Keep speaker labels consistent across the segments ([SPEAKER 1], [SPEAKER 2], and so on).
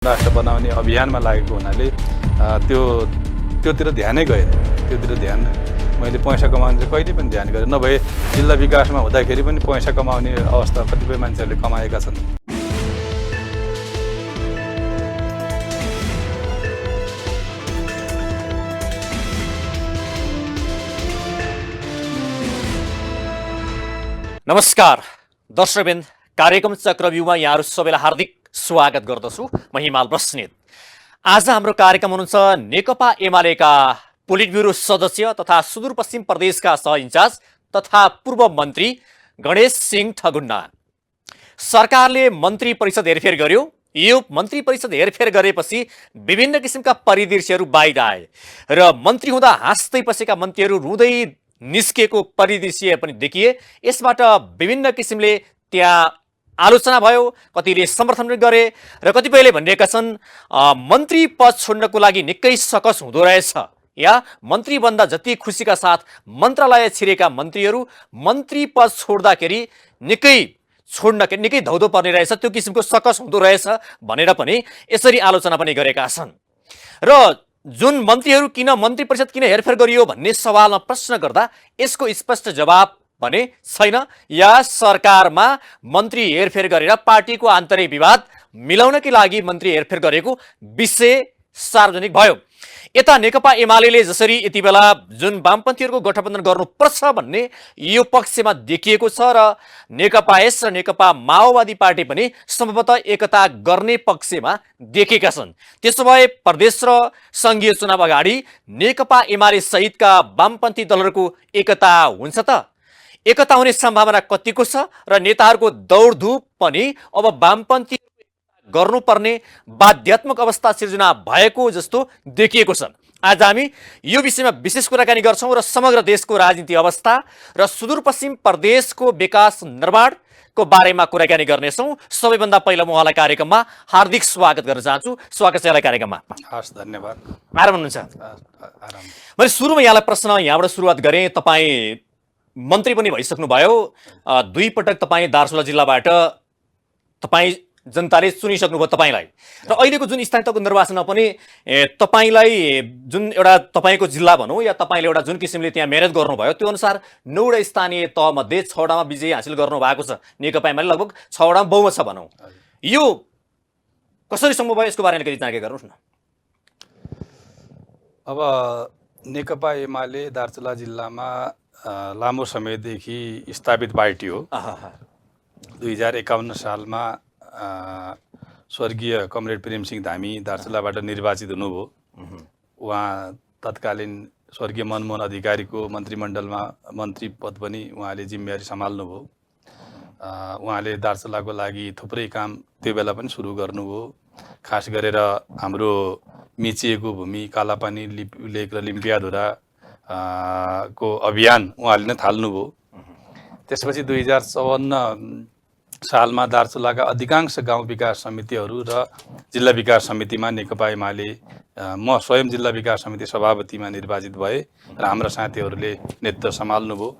[SPEAKER 1] राष्ट्र बनाउने अभियानमा लागेको हुनाले त्योतिर ध्यानै गएन। त्योतिर ध्यान मैले पैसा कमाउने चाहिँ कहिले पनि ध्यान गरेँ। नभए जिल्ला विकासमा हुँदाखेरि पनि पैसा कमाउने अवस्था कतिपय मान्छेहरूले कमाएका छन्।
[SPEAKER 2] नमस्कार दर्शकवृन्द, कार्यक्रम चक्रव्यूहमा यहाँहरू सबैलाई हार्दिक स्वागत गर्दछु। म हिमाल बस्नेत। आज हाम्रो कार्यक्रम हुनुहुन्छ नेकपा एमालेका पोलिट ब्युरो सदस्य तथा सुदूरपश्चिम प्रदेशका सह इन्चार्ज तथा पूर्व मन्त्री गणेश सिंह ठगुन्ना। सरकारले मन्त्री परिषद हेरफेर गर्यो। यो मन्त्री परिषद हेरफेर गरेपछि विभिन्न किसिमका परिदृश्यहरू बाहिर आए र मन्त्री हुँदा हाँस्दै बसेका मन्त्रीहरू रुँदै निस्केको परिदृश्य पनि देखिए। यसबाट विभिन्न किसिमले त्यहाँ आलोचना भयो, कतिले समर्थन पनि गरे र कतिपयले भनिरहेका छन् मन्त्री पद छोड्नको लागि निकै सकस हुँदो रहेछ, या मन्त्री बन्दा जति खुसीका साथ मन्त्रालय छिरेका मन्त्रीहरू मन्त्री पद छोड्दाखेरि निकै धौधो पर्ने रहेछ, त्यो किसिमको सकस हुँदो रहेछ भनेर पनि यसरी आलोचना पनि गरेका छन्। र जुन मन्त्रीहरू किन मन्त्री परिषद किन हेरफेर गरियो भन्ने सवालमा प्रश्न गर्दा यसको स्पष्ट जवाब भने छैन, या सरकारमा मन्त्री हेरफेर गरेर पार्टीको आन्तरिक विवाद मिलाउनकै लागि मन्त्री हेरफेर गरेको विषय सार्वजनिक भयो। यता नेकपा एमाले जसरी यति बेला जुन वामपन्थीहरूको गठबन्धन गर्नुपर्छ भन्ने यो पक्षमा देखिएको छ र नेकपा एस र नेकपा माओवादी पार्टी पनि सम्भवतः एकता गर्ने पक्षमा देखेका छन्। त्यसो भए प्रदेश र संघीय चुनाव अगाडि नेकपा एमाले सहितका वामपन्थी दलहरूको एकता हुन्छ त? एकता हुने सम्भावना कतिको छ र नेताहरूको दौडधुप पनि अब वामपन्थी गर्नुपर्ने बाध्यात्मक अवस्था सिर्जना भएको जस्तो देखिएको छ। आज हामी यो विषयमा विशेष कुराकानी गर्छौं र समग्र देशको राजनीति अवस्था र सुदूरपश्चिम प्रदेशको विकास निर्माणको बारेमा कुराकानी गर्नेछौं। सबैभन्दा पहिला म उहाँलाई कार्यक्रममा हार्दिक स्वागत गर्न चाहन्छु। स्वागत छ यहाँलाई कार्यक्रममा।
[SPEAKER 1] हस्, धन्यवाद।
[SPEAKER 2] आराम हुनुहुन्छ?
[SPEAKER 1] आराम।
[SPEAKER 2] मैले सुरुमा यहाँलाई प्रश्न यहाँबाट सुरुवात गरेँ। तपाईँ मन्त्री पनि भइसक्नुभयो, दुई पटक तपाईँ दार्चुला जिल्लाबाट तपाईँ जनताले चुनिसक्नुभयो तपाईँलाई, र अहिलेको जुन स्थानीय तहको निर्वाचनमा पनि तपाईँलाई जुन एउटा तपाईँको जिल्ला भनौँ या तपाईँले एउटा जुन किसिमले त्यहाँ मेहनत गर्नुभयो त्यो अनुसार 9वटा स्थानीय तहमध्ये 6वटामा विजय हासिल गर्नु भएको छ। नेकपा एमाले लगभग 6वटामा बहुमत छ भनौँ। यो कसरी सम्भव भयो, यसको बारेमा केही जानकारी गराउनुहोस् न।
[SPEAKER 1] अब नेकपा एमाले दार्चुला जिल्लामा लामो समयदेखि स्थापित पार्टी हो। 2051 सालमा स्वर्गीय कमरेड प्रेमसिंह धामी दार्चुलाबाट निर्वाचित हुनुभयो। उहाँ तत्कालीन स्वर्गीय मनमोहन अधिकारीको मन्त्रीमण्डलमा मन्त्री पद पनि उहाँले जिम्मेवारी सम्हाल्नुभयो। उहाँले दार्चुलाको लागि थुप्रै काम त्यो बेला पनि सुरु गर्नुभयो। खास गरेर हाम्रो मिचिएको भूमि, कालापानी लेक र लिम्पियाधुरा को अभियान उहाँले नै थाल्नुभयो। त्यसपछि 2054 सालमा दार्चुलाका अधिकांश गाउँ विकास समितिहरू र जिल्ला विकास समितिमा नेकपा एमाले म स्वयं जिल्ला विकास समिति सभापतिमा निर्वाचित भए र हाम्रा साथीहरूले नेतृत्व सम्हाल्नुभयो।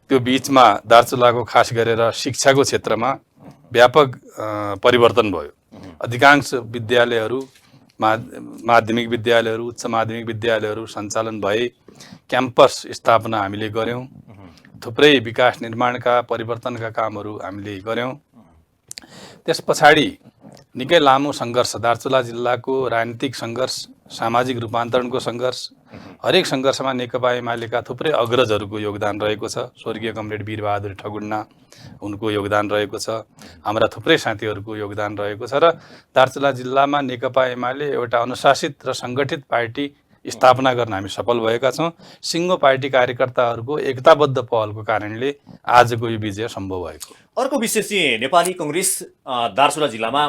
[SPEAKER 1] त्यो बिचमा दार्चुलाको खास गरेर शिक्षाको क्षेत्रमा व्यापक परिवर्तन भयो। अधिकांश विद्यालयहरू, माध्यमिक विद्यालयहरू, उच्च माध्यमिक विद्यालयहरू सञ्चालन भए। क्याम्पस स्थापना हामीले गऱ्यौँ। थुप्रै विकास निर्माणका परिवर्तनका कामहरू हामीले गऱ्यौँ। त्यस पछाडि निकै लामो सङ्घर्ष, दार्चुला जिल्लाको राजनीतिक सङ्घर्ष, सामाजिक रूपान्तरणको सङ्घर्ष, हरेक सङ्घर्षमा नेकपा एमालेका थुप्रै अग्रजहरूको योगदान रहेको छ। स्वर्गीय कमरेड वीरबहादुर ठगुन्ना उनको योगदान रहेको छ। हाम्रा थुप्रै साथीहरूको योगदान रहेको छ र दार्चुला जिल्लामा नेकपा एमाले एउटा अनुशासित र सङ्गठित पार्टी स्थापना गर्न हामी सफल भएका छौँ। सिङ्गो पार्टी कार्यकर्ताहरूको एकताबद्ध पहलको कारणले आजको यो विजय सम्भव भएको।
[SPEAKER 2] अर्को विषय चाहिँ नेपाली कङ्ग्रेस दार्चुला जिल्लामा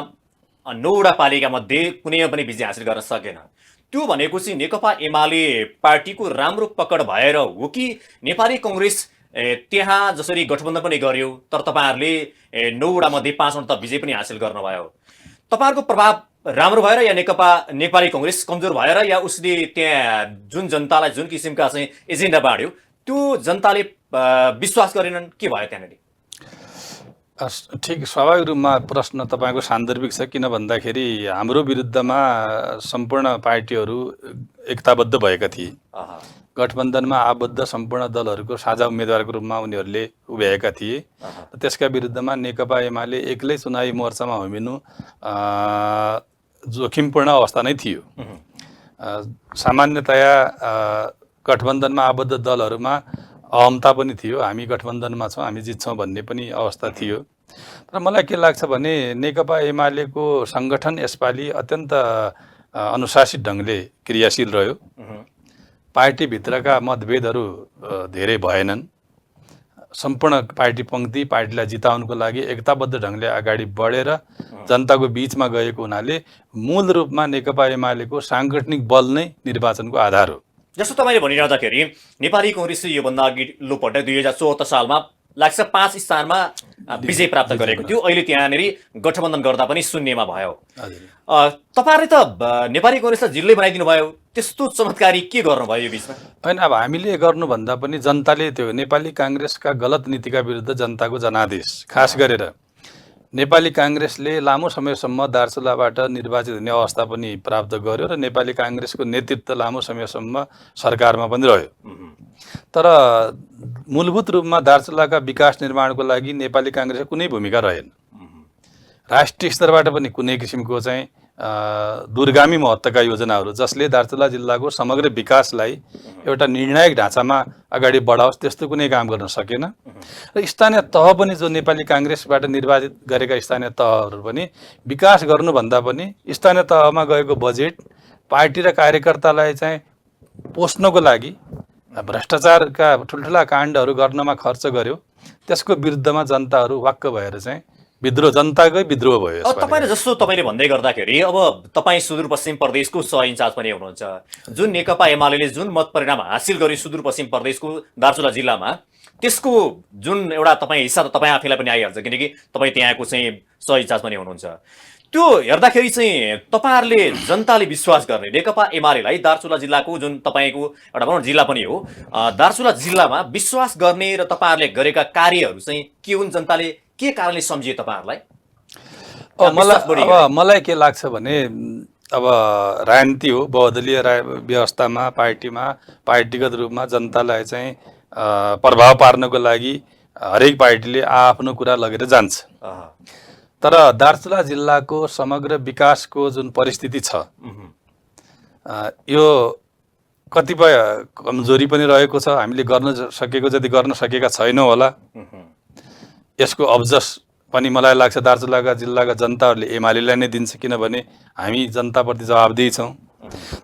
[SPEAKER 2] 9वटा पालिका मध्ये कुनैमा पनि विजय हासिल गर्न सकेन। त्यो भनेको चाहिँ नेकपा एमाले पार्टीको राम्रो पकड भएर हो कि नेपाली कङ्ग्रेस त्यहाँ जसरी गठबन्धन पनि गर्यो तर तपाईँहरूले 9वटा मध्ये 5वटा त विजय पनि हासिल गर्नुभयो? तपाईँहरूको प्रभाव राम्रो भएर या नेपाली कङ्ग्रेस कमजोर भएर, या उसले त्यहाँ जुन जनतालाई जुन किसिमका चाहिँ एजेन्डा बाँड्यो त्यो जनताले विश्वास गरेनन्, के भयो त्यहाँनिर?
[SPEAKER 1] ठिक स्वाभाविक रूपमा प्रश्न तपाईँको सान्दर्भिक छ। किन भन्दाखेरि हाम्रो विरुद्धमा सम्पूर्ण पार्टीहरू एकताबद्ध भएका थिए। गठबन्धनमा आबद्ध सम्पूर्ण दलहरूको साझा उम्मेदवारको रूपमा उनीहरूले उभ्याएका थिए। त्यसका विरुद्धमा नेकपा एमाले एक्लै चुनावी मोर्चामा होमिनु जोखिमपूर्ण अवस्था नै थियो। सामान्यतया गठबन्धनमा आबद्ध दलहरूमा अहमता पनि थियो, हामी गठबन्धनमा छौँ, हामी जित्छौँ भन्ने पनि अवस्था थियो। तर मलाई के लाग्छ भने नेकपा एमालेको सङ्गठन यसपालि अत्यन्त अनुशासित ढङ्गले क्रियाशील रह्यो। पार्टीभित्रका मतभेदहरू धेरै भएनन्। सम्पूर्ण पार्टी पङ्क्ति पार्टीलाई जिताउनुको लागि एकताबद्ध ढङ्गले अगाडि बढेर जनताको बिचमा गएको हुनाले मूल रूपमा नेकपा एमालेको साङ्गठनिक बल नै निर्वाचनको आधार हो।
[SPEAKER 2] जस्तो तपाईँले भनिरहँदाखेरि नेपाली कङ्ग्रेसले योभन्दा अघिल्लो पटक 2074 सालमा लाग्छ 5 स्थानमा विजय प्राप्त गरेको थियो। अहिले त्यहाँनिर गठबन्धन गर्दा पनि शून्यमा भयो। तपाईँहरूले त नेपाली कङ्ग्रेसलाई जिल्लै बनाइदिनु भयो, त्यस्तो चमत्कारी के गर्नुभयो यो बिचमा?
[SPEAKER 1] होइन, अब हामीले गर्नुभन्दा पनि जनताले त्यो नेपाली काङ्ग्रेसका गलत नीतिका विरुद्ध जनताको जनादेश, खास गरेर नेपाली काङ्ग्रेसले लामो समयसम्म दार्चुलाबाट निर्वाचित हुने अवस्था पनि प्राप्त गर्यो र नेपाली काङ्ग्रेसको नेतृत्व लामो समयसम्म सरकारमा पनि रह्यो। तर मूलभूत रूपमा दार्चुलाका विकास निर्माणको लागि नेपाली काङ्ग्रेसको कुनै भूमिका रहेन। राष्ट्रिय स्तरबाट पनि कुनै किसिमको चाहिँ दूरगामी महत्त्वका योजनाहरू जसले दार्चुला जिल्लाको समग्र विकासलाई एउटा निर्णायक ढाँचामा अगाडि बढाओस् त्यस्तो कुनै काम गर्न सकेन। र स्थानीय तह पनि जो नेपाली काङ्ग्रेसबाट निर्वाचित गरेका स्थानीय तहहरू पनि विकास गर्नुभन्दा पनि स्थानीय तहमा गएको बजेट पार्टी र कार्यकर्तालाई चाहिँ पोस्नको लागि भ्रष्टाचारका ठुल्ठुला काण्डहरू गर्नमा खर्च गर्यो। त्यसको विरुद्धमा जनताहरू वाक्क भएर चाहिँ विद्रोह, जनताकै विद्रोह भयो।
[SPEAKER 2] तपाईँले जस्तो तपाईँले भन्दै गर्दाखेरि अब तपाईँ सुदूरपश्चिम प्रदेशको सह इन्चार्ज पनि हुनुहुन्छ। जुन नेकपा एमाले जुन मत परिणाम हासिल गर्यो सुदूरपश्चिम प्रदेशको दार्चुला जिल्लामा, त्यसको जुन एउटा तपाईँ हिस्सा त तपाईँ आफैलाई पनि आइहाल्छ, किनकि तपाईँ त्यहाँको चाहिँ सह इन्चार्ज पनि हुनुहुन्छ। त्यो हेर्दाखेरि चाहिँ तपाईँहरूले जनताले विश्वास गर्ने नेकपा एमालेलाई दार्चुला जिल्लाको जुन तपाईँको एउटा भनौँ जिल्ला पनि हो, दार्चुला जिल्लामा विश्वास गर्ने र तपाईँहरूले गरेका कार्यहरू चाहिँ के हुन्, जनताले के कारणले सम्झिए तपाईँहरूलाई?
[SPEAKER 1] मलाई के लाग्छ भने अब राजनीति हो, बहुदलीय व्यवस्थामा पार्टीमा पार्टीगत रूपमा जनतालाई चाहिँ प्रभाव पार्नको लागि हरेक पार्टीले आफ्नो कुरा लगेर जान्छ। तर दार्चुला जिल्लाको समग्र विकासको जुन परिस्थिति छ यो कतिपय कमजोरी पनि रहेको छ। हामीले गर्न सकेको जति गर्न सकेका छैनौँ होला। यसको अब्जस पनि मलाई लाग्छ दार्चुलाका जिल्लाका जनताहरूले एमालेलाई नै दिन्छ, किनभने हामी जनताप्रति जवाबदेही छौँ।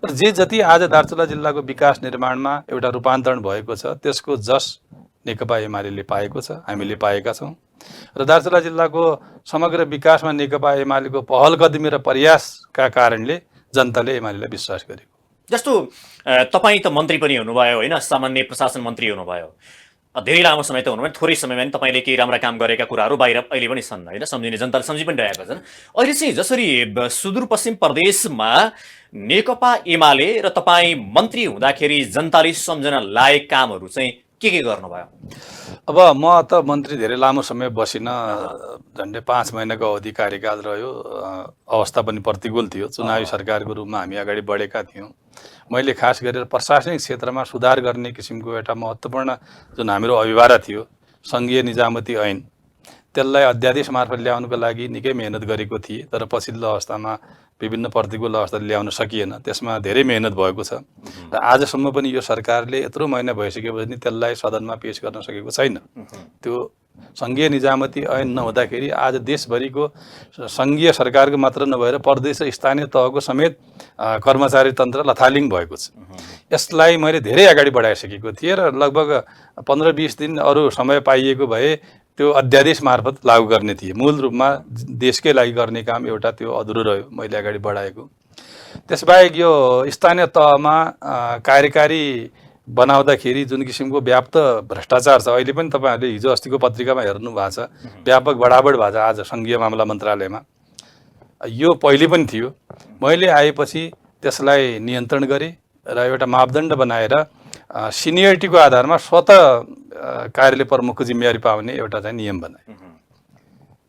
[SPEAKER 1] तर जति आज दार्चुला जिल्लाको विकास निर्माणमा एउटा रूपान्तरण भएको छ त्यसको जस नेकपा एमाले पाएको छ, हामीले पाएका छौँ। र दार्चुला जिल्लाको समग्र विकासमा नेकपा एमालेको पहल कदमी र प्रयासका कारणले जनताले एमालेलाई विश्वास गरेको।
[SPEAKER 2] जस्तो तपाईँ त मन्त्री पनि हुनुभयो होइन, सामान्य प्रशासन मन्त्री हुनुभयो, धेरै लामो समय त हुनुभयो, थोरै समयमा पनि तपाईँले केही राम्रा काम गरेका कुराहरू बाहिर अहिले पनि छन् होइन, सम्झिने जनताले सम्झि पनि रहेका छन्। अहिले चाहिँ जसरी सुदूरपश्चिम प्रदेशमा नेकपा एमाले र तपाईँ मन्त्री हुँदाखेरि जनताले सम्झन लायक कामहरू चाहिँ के गर्नुभयो?
[SPEAKER 1] अब म त मन्त्री धेरै लामो समय बसिन, झन्डै 5 महिनाको अवधि कार्यकाल रह्यो। अवस्था पनि प्रतिकूल थियो, चुनावी सरकारको रूपमा हामी अगाडि बढेका थियौँ। मैले खास गरेर प्रशासनिक क्षेत्रमा सुधार गर्ने किसिमको एउटा महत्त्वपूर्ण जुन हाम्रो अभिभारा थियो सङ्घीय निजामती ऐन, त्यसलाई अध्यादेश मार्फत ल्याउनुको लागि निकै मेहनत गरेको थिएँ। तर पछिल्लो अवस्थामा विभिन्न प्रतिकूल अवस्था ल्याउन सकिएन, त्यसमा धेरै मेहनत भएको छ। र आजसम्म पनि यो सरकारले यत्रो महिना भइसकेपछि नि त्यसलाई सदनमा पेश गर्न सकेको छैन। त्यो सङ्घीय निजामती ऐन नहुँदाखेरि आज देशभरिको सङ्घीय सरकारको मात्र नभएर प्रदेश र स्थानीय तहको समेत कर्मचारी तन्त्र लथालिङ भएको छ। यसलाई मैले धेरै अगाडि बढाइसकेको थिएँ र लगभग 15-20 दिन अरू समय पाइएको भए त्यो अध्यादेश मार्फत लागू गर्ने थिए। मूल रूपमा देशकै लागि गर्ने काम एउटा त्यो अधुरो रह्यो, मैले अगाडि बढाएको। त्यसबाहेक यो स्थानीय तहमा कार्यकारी बनाउँदाखेरि जुन किसिमको व्याप्त भ्रष्टाचार छ, अहिले पनि तपाईँहरूले हिजो अस्तिको पत्रिकामा हेर्नु भएको छ, व्यापक बढाबड भएको छ आज सङ्घीय मामला मन्त्रालयमा। यो पहिले पनि थियो, मैले आएपछि त्यसलाई नियन्त्रण गरेँ र एउटा मापदण्ड बनाएर सिनियरिटीको आधारमा स्वतः कार्यालय प्रमुखको जिम्मेवारी पाउने एउटा चाहिँ नियम बनाए।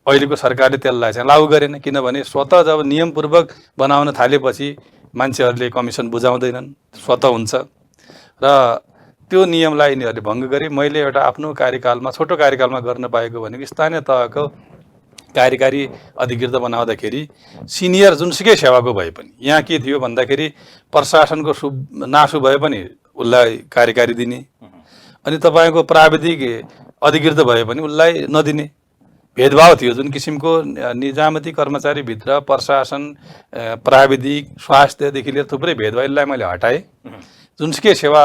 [SPEAKER 1] अहिलेको सरकारले त्यसलाई चाहिँ लागू गरेन, किनभने स्वतः जब नियमपूर्वक बनाउन थालेपछि मान्छेहरूले कमिसन बुझाउँदैनन्, स्वतः हुन्छ र त्यो नियमलाई यिनीहरूले भङ्ग गरे। मैले एउटा आफ्नो कार्यकालमा, छोटो कार्यकालमा गर्न पाएको भनेको स्थानीय तहको कार्यकारी अधिकृत बनाउँदाखेरि सिनियर जुनसुकै सेवाको भए पनि, यहाँ के थियो भन्दाखेरि प्रशासनको नासु भए पनि उसलाई कार्यकारी दिने, अनि तपाईँको प्राविधिक अधिकृत भए पनि उसलाई नदिने भेदभाव थियो। जुन किसिमको निजामती कर्मचारीभित्र प्रशासन, प्राविधिक, स्वास्थ्यदेखि लिएर थुप्रै भेदभावलाई मैले हटाएँ। जुनसुकै सेवा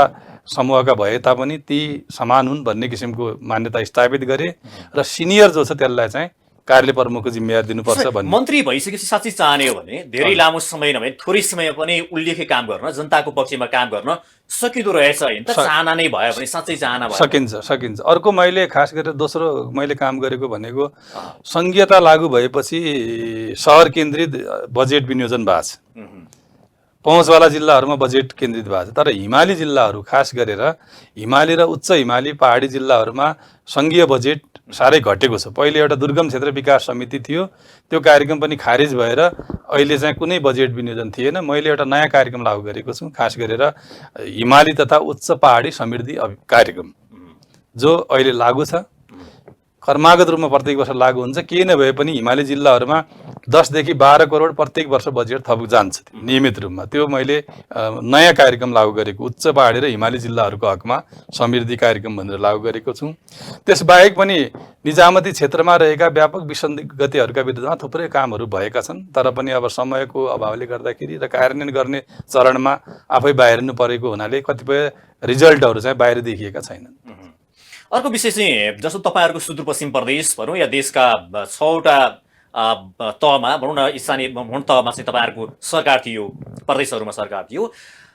[SPEAKER 1] समूहका भए तापनि ती समान हुन् भन्ने किसिमको मान्यता स्थापित गरे र सिनियर जो छ त्यसलाई चाहिँ कार्यालय प्रमुखको जिम्मेवारी दिनुपर्छ भन्ने।
[SPEAKER 2] मन्त्री भइसकेपछि साँच्चै चाहने हो भने धेरै लामो समय नभए थोरै समय पनि उल्लेख्य काम गर्न, जनताको पक्षमा काम गर्न सकिँदो रहेछ होइन त? चाहना नै भयो भने, साँच्चै चाहना भयो
[SPEAKER 1] सकिन्छ। अर्को मैले खास गरेर दोस्रो मैले काम गरेको भनेको संघीयता लागू भएपछि सहर केन्द्रित बजेट विनियोजन भएको छ। पहुँचवाला जिल्लाहरूमा बजेट केन्द्रित भएको छ, तर हिमाली जिल्लाहरू खास गरेर हिमाली र उच्च हिमाली पहाडी जिल्लाहरूमा सङ्घीय बजेट साह्रै घटेको छ। पहिले एउटा दुर्गम क्षेत्र विकास समिति थियो, त्यो कार्यक्रम पनि खारिज भएर अहिले चाहिँ कुनै बजेट विनियोजन थिएन। मैले एउटा नयाँ कार्यक्रम लागू गरेको छु, खास गरेर हिमाली तथा उच्च पहाडी समृद्धि कार्यक्रम, जो अहिले लागू छ। कर्मागत रूपमा प्रत्येक वर्ष लागू हुन्छ। केही नभए पनि हिमाली जिल्लाहरूमा 10 देखि 12 करोड प्रत्येक वर्ष बजेट थप जान्छ नियमित रूपमा। त्यो मैले नयाँ कार्यक्रम लागू गरेको, उच्च पहाडी र हिमाली जिल्लाहरूको हकमा समृद्धि कार्यक्रम भनेर लागू गरेको छु। त्यसबाहेक पनि निजामती क्षेत्रमा रहेका व्यापक विसङ्गतिहरूका विरुद्धमा थुप्रै कामहरू भएका छन्, तर पनि अब समयको अभावले गर्दाखेरि र कार्यान्वयन गर्ने चरणमा आफै बाहिरिनु परेको हुनाले कतिपय रिजल्टहरू चाहिँ बाहिर देखिएका छैनन्।
[SPEAKER 2] अर्को विषय चाहिँ जस्तो तपाईँहरूको सुदूरपश्चिम प्रदेश भनौँ या देशका 6वटा तहमा भनौँ न, स्थानीय भनौँ तहमा चाहिँ तपाईँहरूको सरकार थियो, प्रदेशहरूमा सरकार थियो।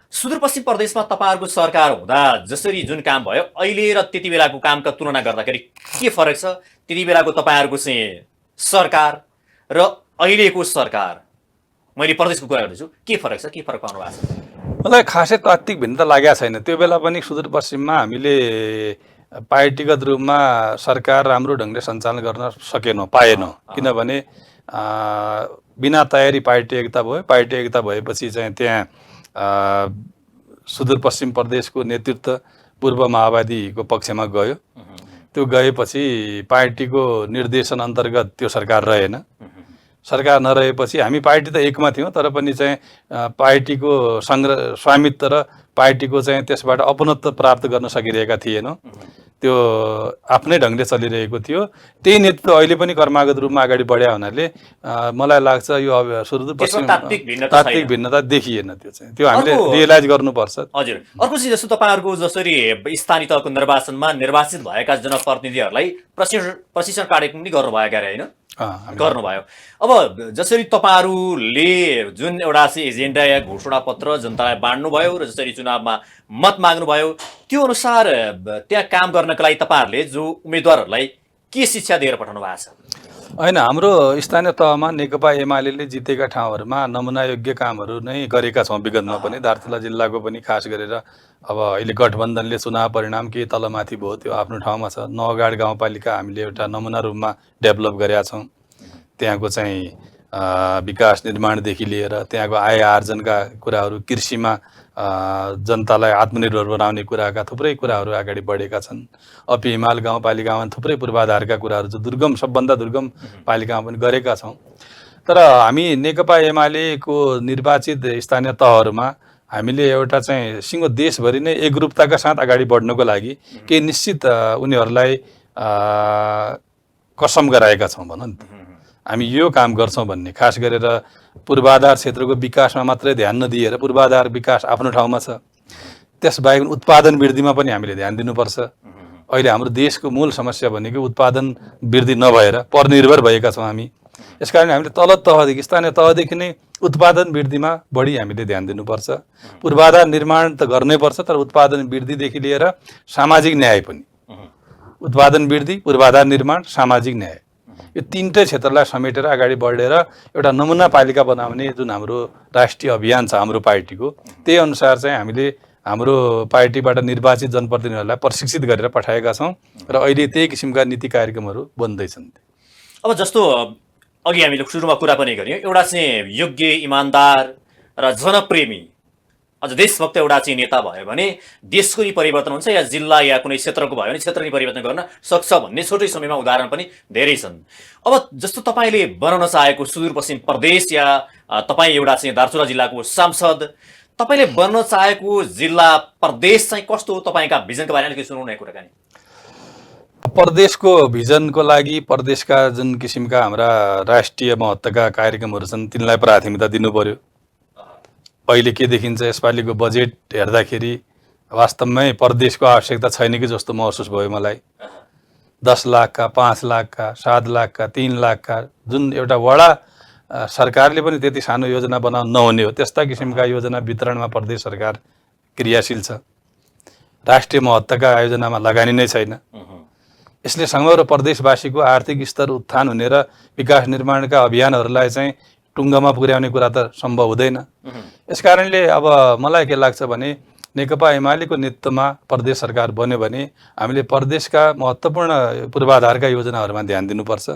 [SPEAKER 2] सुदूरपश्चिम प्रदेशमा तपाईँहरूको सरकार हुँदा जसरी जुन काम भयो अहिले र त्यति बेलाको कामका तुलना गर्दाखेरि के फरक छ? त्यति बेलाको तपाईँहरूको चाहिँ सरकार र अहिलेको सरकार, मैले प्रदेशको कुरा गर्दैछु, के फरक छ? के फरक पाउनु भएको छ?
[SPEAKER 1] मलाई खासै तात्विक भिन्नता लागेको छैन। त्यो बेला पनि सुदूरपश्चिममा हामीले पार्टीगत रूपमा सरकार राम्रो ढङ्गले सञ्चालन गर्न पाएनौँ, किनभने बिना तयारी पार्टी एकता भयो। पार्टी एकता भएपछि चाहिँ त्यहाँ सुदूरपश्चिम प्रदेशको नेतृत्व पूर्व माओवादीको पक्षमा गयो। त्यो गएपछि पार्टीको निर्देशन अन्तर्गत त्यो सरकार रहेन। सरकार नरहेपछि हामी पार्टी त एकमा थियौँ, तर पनि चाहिँ पार्टीको स्वामित्व र पार्टीको चाहिँ त्यसबाट अपनत्व प्राप्त गर्न सकिरहेका थिएनौँ। त्यो आफ्नै ढङ्गले चलिरहेको थियो। त्यही नेतृत्व अहिले पनि कर्मागत रूपमा अगाडि बढ्या हुनाले मलाई लाग्छ यो सुदूरपश्चिम तात्विक भिन्नता देखिएन। त्यो हामीले रियलाइज गर्नुपर्छ।
[SPEAKER 2] हजुर, अर्को चाहिँ जस्तो तपाईँहरूको जसरी स्थानीय तहको निर्वाचनमा निर्वाचित भएका जनप्रतिनिधिहरूलाई प्रशिक्षण कार्यक्रम पनि गर्नुभयो क्यारे होइन? गर्नुभयो। अब जसरी तपाईँहरूले जुन एउटा चाहिँ एजेन्डा या घोषणा पत्र जनतालाई बाँड्नुभयो र जसरी चुनावमा मत माग्नुभयो, त्यो अनुसार त्यहाँ काम गर्नका लागि तपाईँहरूले जो उम्मेदवारहरूलाई के शिक्षा दिएर पठाउनु भएको छ?
[SPEAKER 1] होइन, हाम्रो स्थानीय तहमा नेकपा एमाले जितेका ठाउँहरूमा नमुनायोग्य कामहरू नै गरेका छौँ विगतमा पनि। दार्चुला जिल्लाको पनि खास गरेर अब अहिले गठबन्धनले चुनाव परिणाम केही तलमाथि भयो, त्यो आफ्नो ठाउँमा छ। नौगाड गाउँपालिका हामीले एउटा नमुना रूपमा डेभलप गरेका छौँ। त्यहाँको चाहिँ विकास निर्माणदेखि लिएर त्यहाँको आय आर्जनका कुराहरू, कृषिमा जनतालाई आत्मनिर्भर बनाउने कुराका थुप्रै कुराहरू अगाडि बढेका छन्। अपि हिमाल गाउँपालिकामा थुप्रै पूर्वाधारका कुराहरू जो दुर्गम, सबभन्दा दुर्गम पालिकामा पनि गरेका छौँ। तर हामी नेकपा एमालेको निर्वाचित स्थानीय तहहरूमा हामीले एउटा चाहिँ सिङ्गो देशभरि नै एकरूपताका साथ अगाडि बढ्नको लागि केही निश्चित उनीहरूलाई कसम गराएका छौँ भनौँ न। हामी यो काम गर्छौँ भन्ने, खास गरेर पूर्वाधार क्षेत्रको विकासमा मात्रै ध्यान नदिएर पूर्वाधार विकास आफ्नो ठाउँमा छ, त्यसबाहेक उत्पादन वृद्धिमा पनि हामीले ध्यान दिनुपर्छ। अहिले हाम्रो देशको मूल समस्या भनेको उत्पादन वृद्धि नभएर परनिर्भर भएका छौँ हामी। यसकारण हामीले तल तहदेखि, स्थानीय तहदेखि नै उत्पादन वृद्धिमा बढी हामीले ध्यान दिनुपर्छ। पूर्वाधार निर्माण त गर्नैपर्छ, तर उत्पादन वृद्धिदेखि लिएर सामाजिक न्याय पनि, उत्पादन वृद्धि, पूर्वाधार निर्माण, सामाजिक न्याय, यो तीनटै क्षेत्रलाई समेटेर अगाडि बढेर एउटा नमुना पालिका बनाउने जुन हाम्रो राष्ट्रिय अभियान छ हाम्रो पार्टीको, त्यही अनुसार चाहिँ हामीले हाम्रो पार्टीबाट निर्वाचित जनप्रतिनिधिहरूलाई प्रशिक्षित गरेर पठाएका छौँ र अहिले त्यही किसिमका नीति कार्यक्रमहरू बन्दैछन्।
[SPEAKER 2] अब जस्तो अघि हामीले सुरुमा कुरा पनि गऱ्यौँ, एउटा चाहिँ योग्य, इमान्दार र जनप्रेमी अझ देशभक्त एउटा चाहिँ नेता भयो भने देशको नि परिवर्तन हुन्छ, या जिल्ला या कुनै क्षेत्रको भयो भने क्षेत्र नि परिवर्तन गर्न सक्छ भन्ने छोटै समयमा उदाहरण पनि धेरै छन्। अब जस्तो तपाईँले बनाउन चाहेको सुदूरपश्चिम प्रदेश या तपाईँ एउटा चाहिँ दार्चुला जिल्लाको सांसद, तपाईँले बन्न चाहेको जिल्ला प्रदेश चाहिँ कस्तो हो, तपाईँका भिजनको बारेमा अलिकति सुनाउनु न कुराकानी।
[SPEAKER 1] प्रदेशको भिजनको लागि प्रदेशका जुन किसिमका हाम्रा राष्ट्रिय महत्त्वका कार्यक्रमहरू छन् तिनलाई प्राथमिकता दिनु पर्यो। अहिले के देखिन्छ, यसपालिको बजेट हेर्दाखेरि वास्तवमै प्रदेशको आवश्यकता छैन कि जस्तो महसुस भयो मलाई। 10 लाखका, 5 लाखका, 7 लाखका, 3 लाखका जुन एउटा वडा सरकारले पनि त्यति सानो योजना बनाउन नहुने हो, त्यस्ता किसिमका योजना वितरणमा प्रदेश सरकार क्रियाशील छ। राष्ट्रिय महत्त्वका आयोजनामा लगानी नै छैन। यसले समग्र प्रदेशवासीको आर्थिक स्तर उत्थान हुने र विकास निर्माणका अभियानहरूलाई चाहिँ टुङ्गोमा पुर्याउने कुरा त सम्भव हुँदैन। यसकारणले अब मलाई के लाग्छ भने नेकपा एमालेको नेतृत्वमा प्रदेश सरकार बन्यो भने हामीले प्रदेशका महत्त्वपूर्ण पूर्वाधारका योजनाहरूमा ध्यान दिनुपर्छ।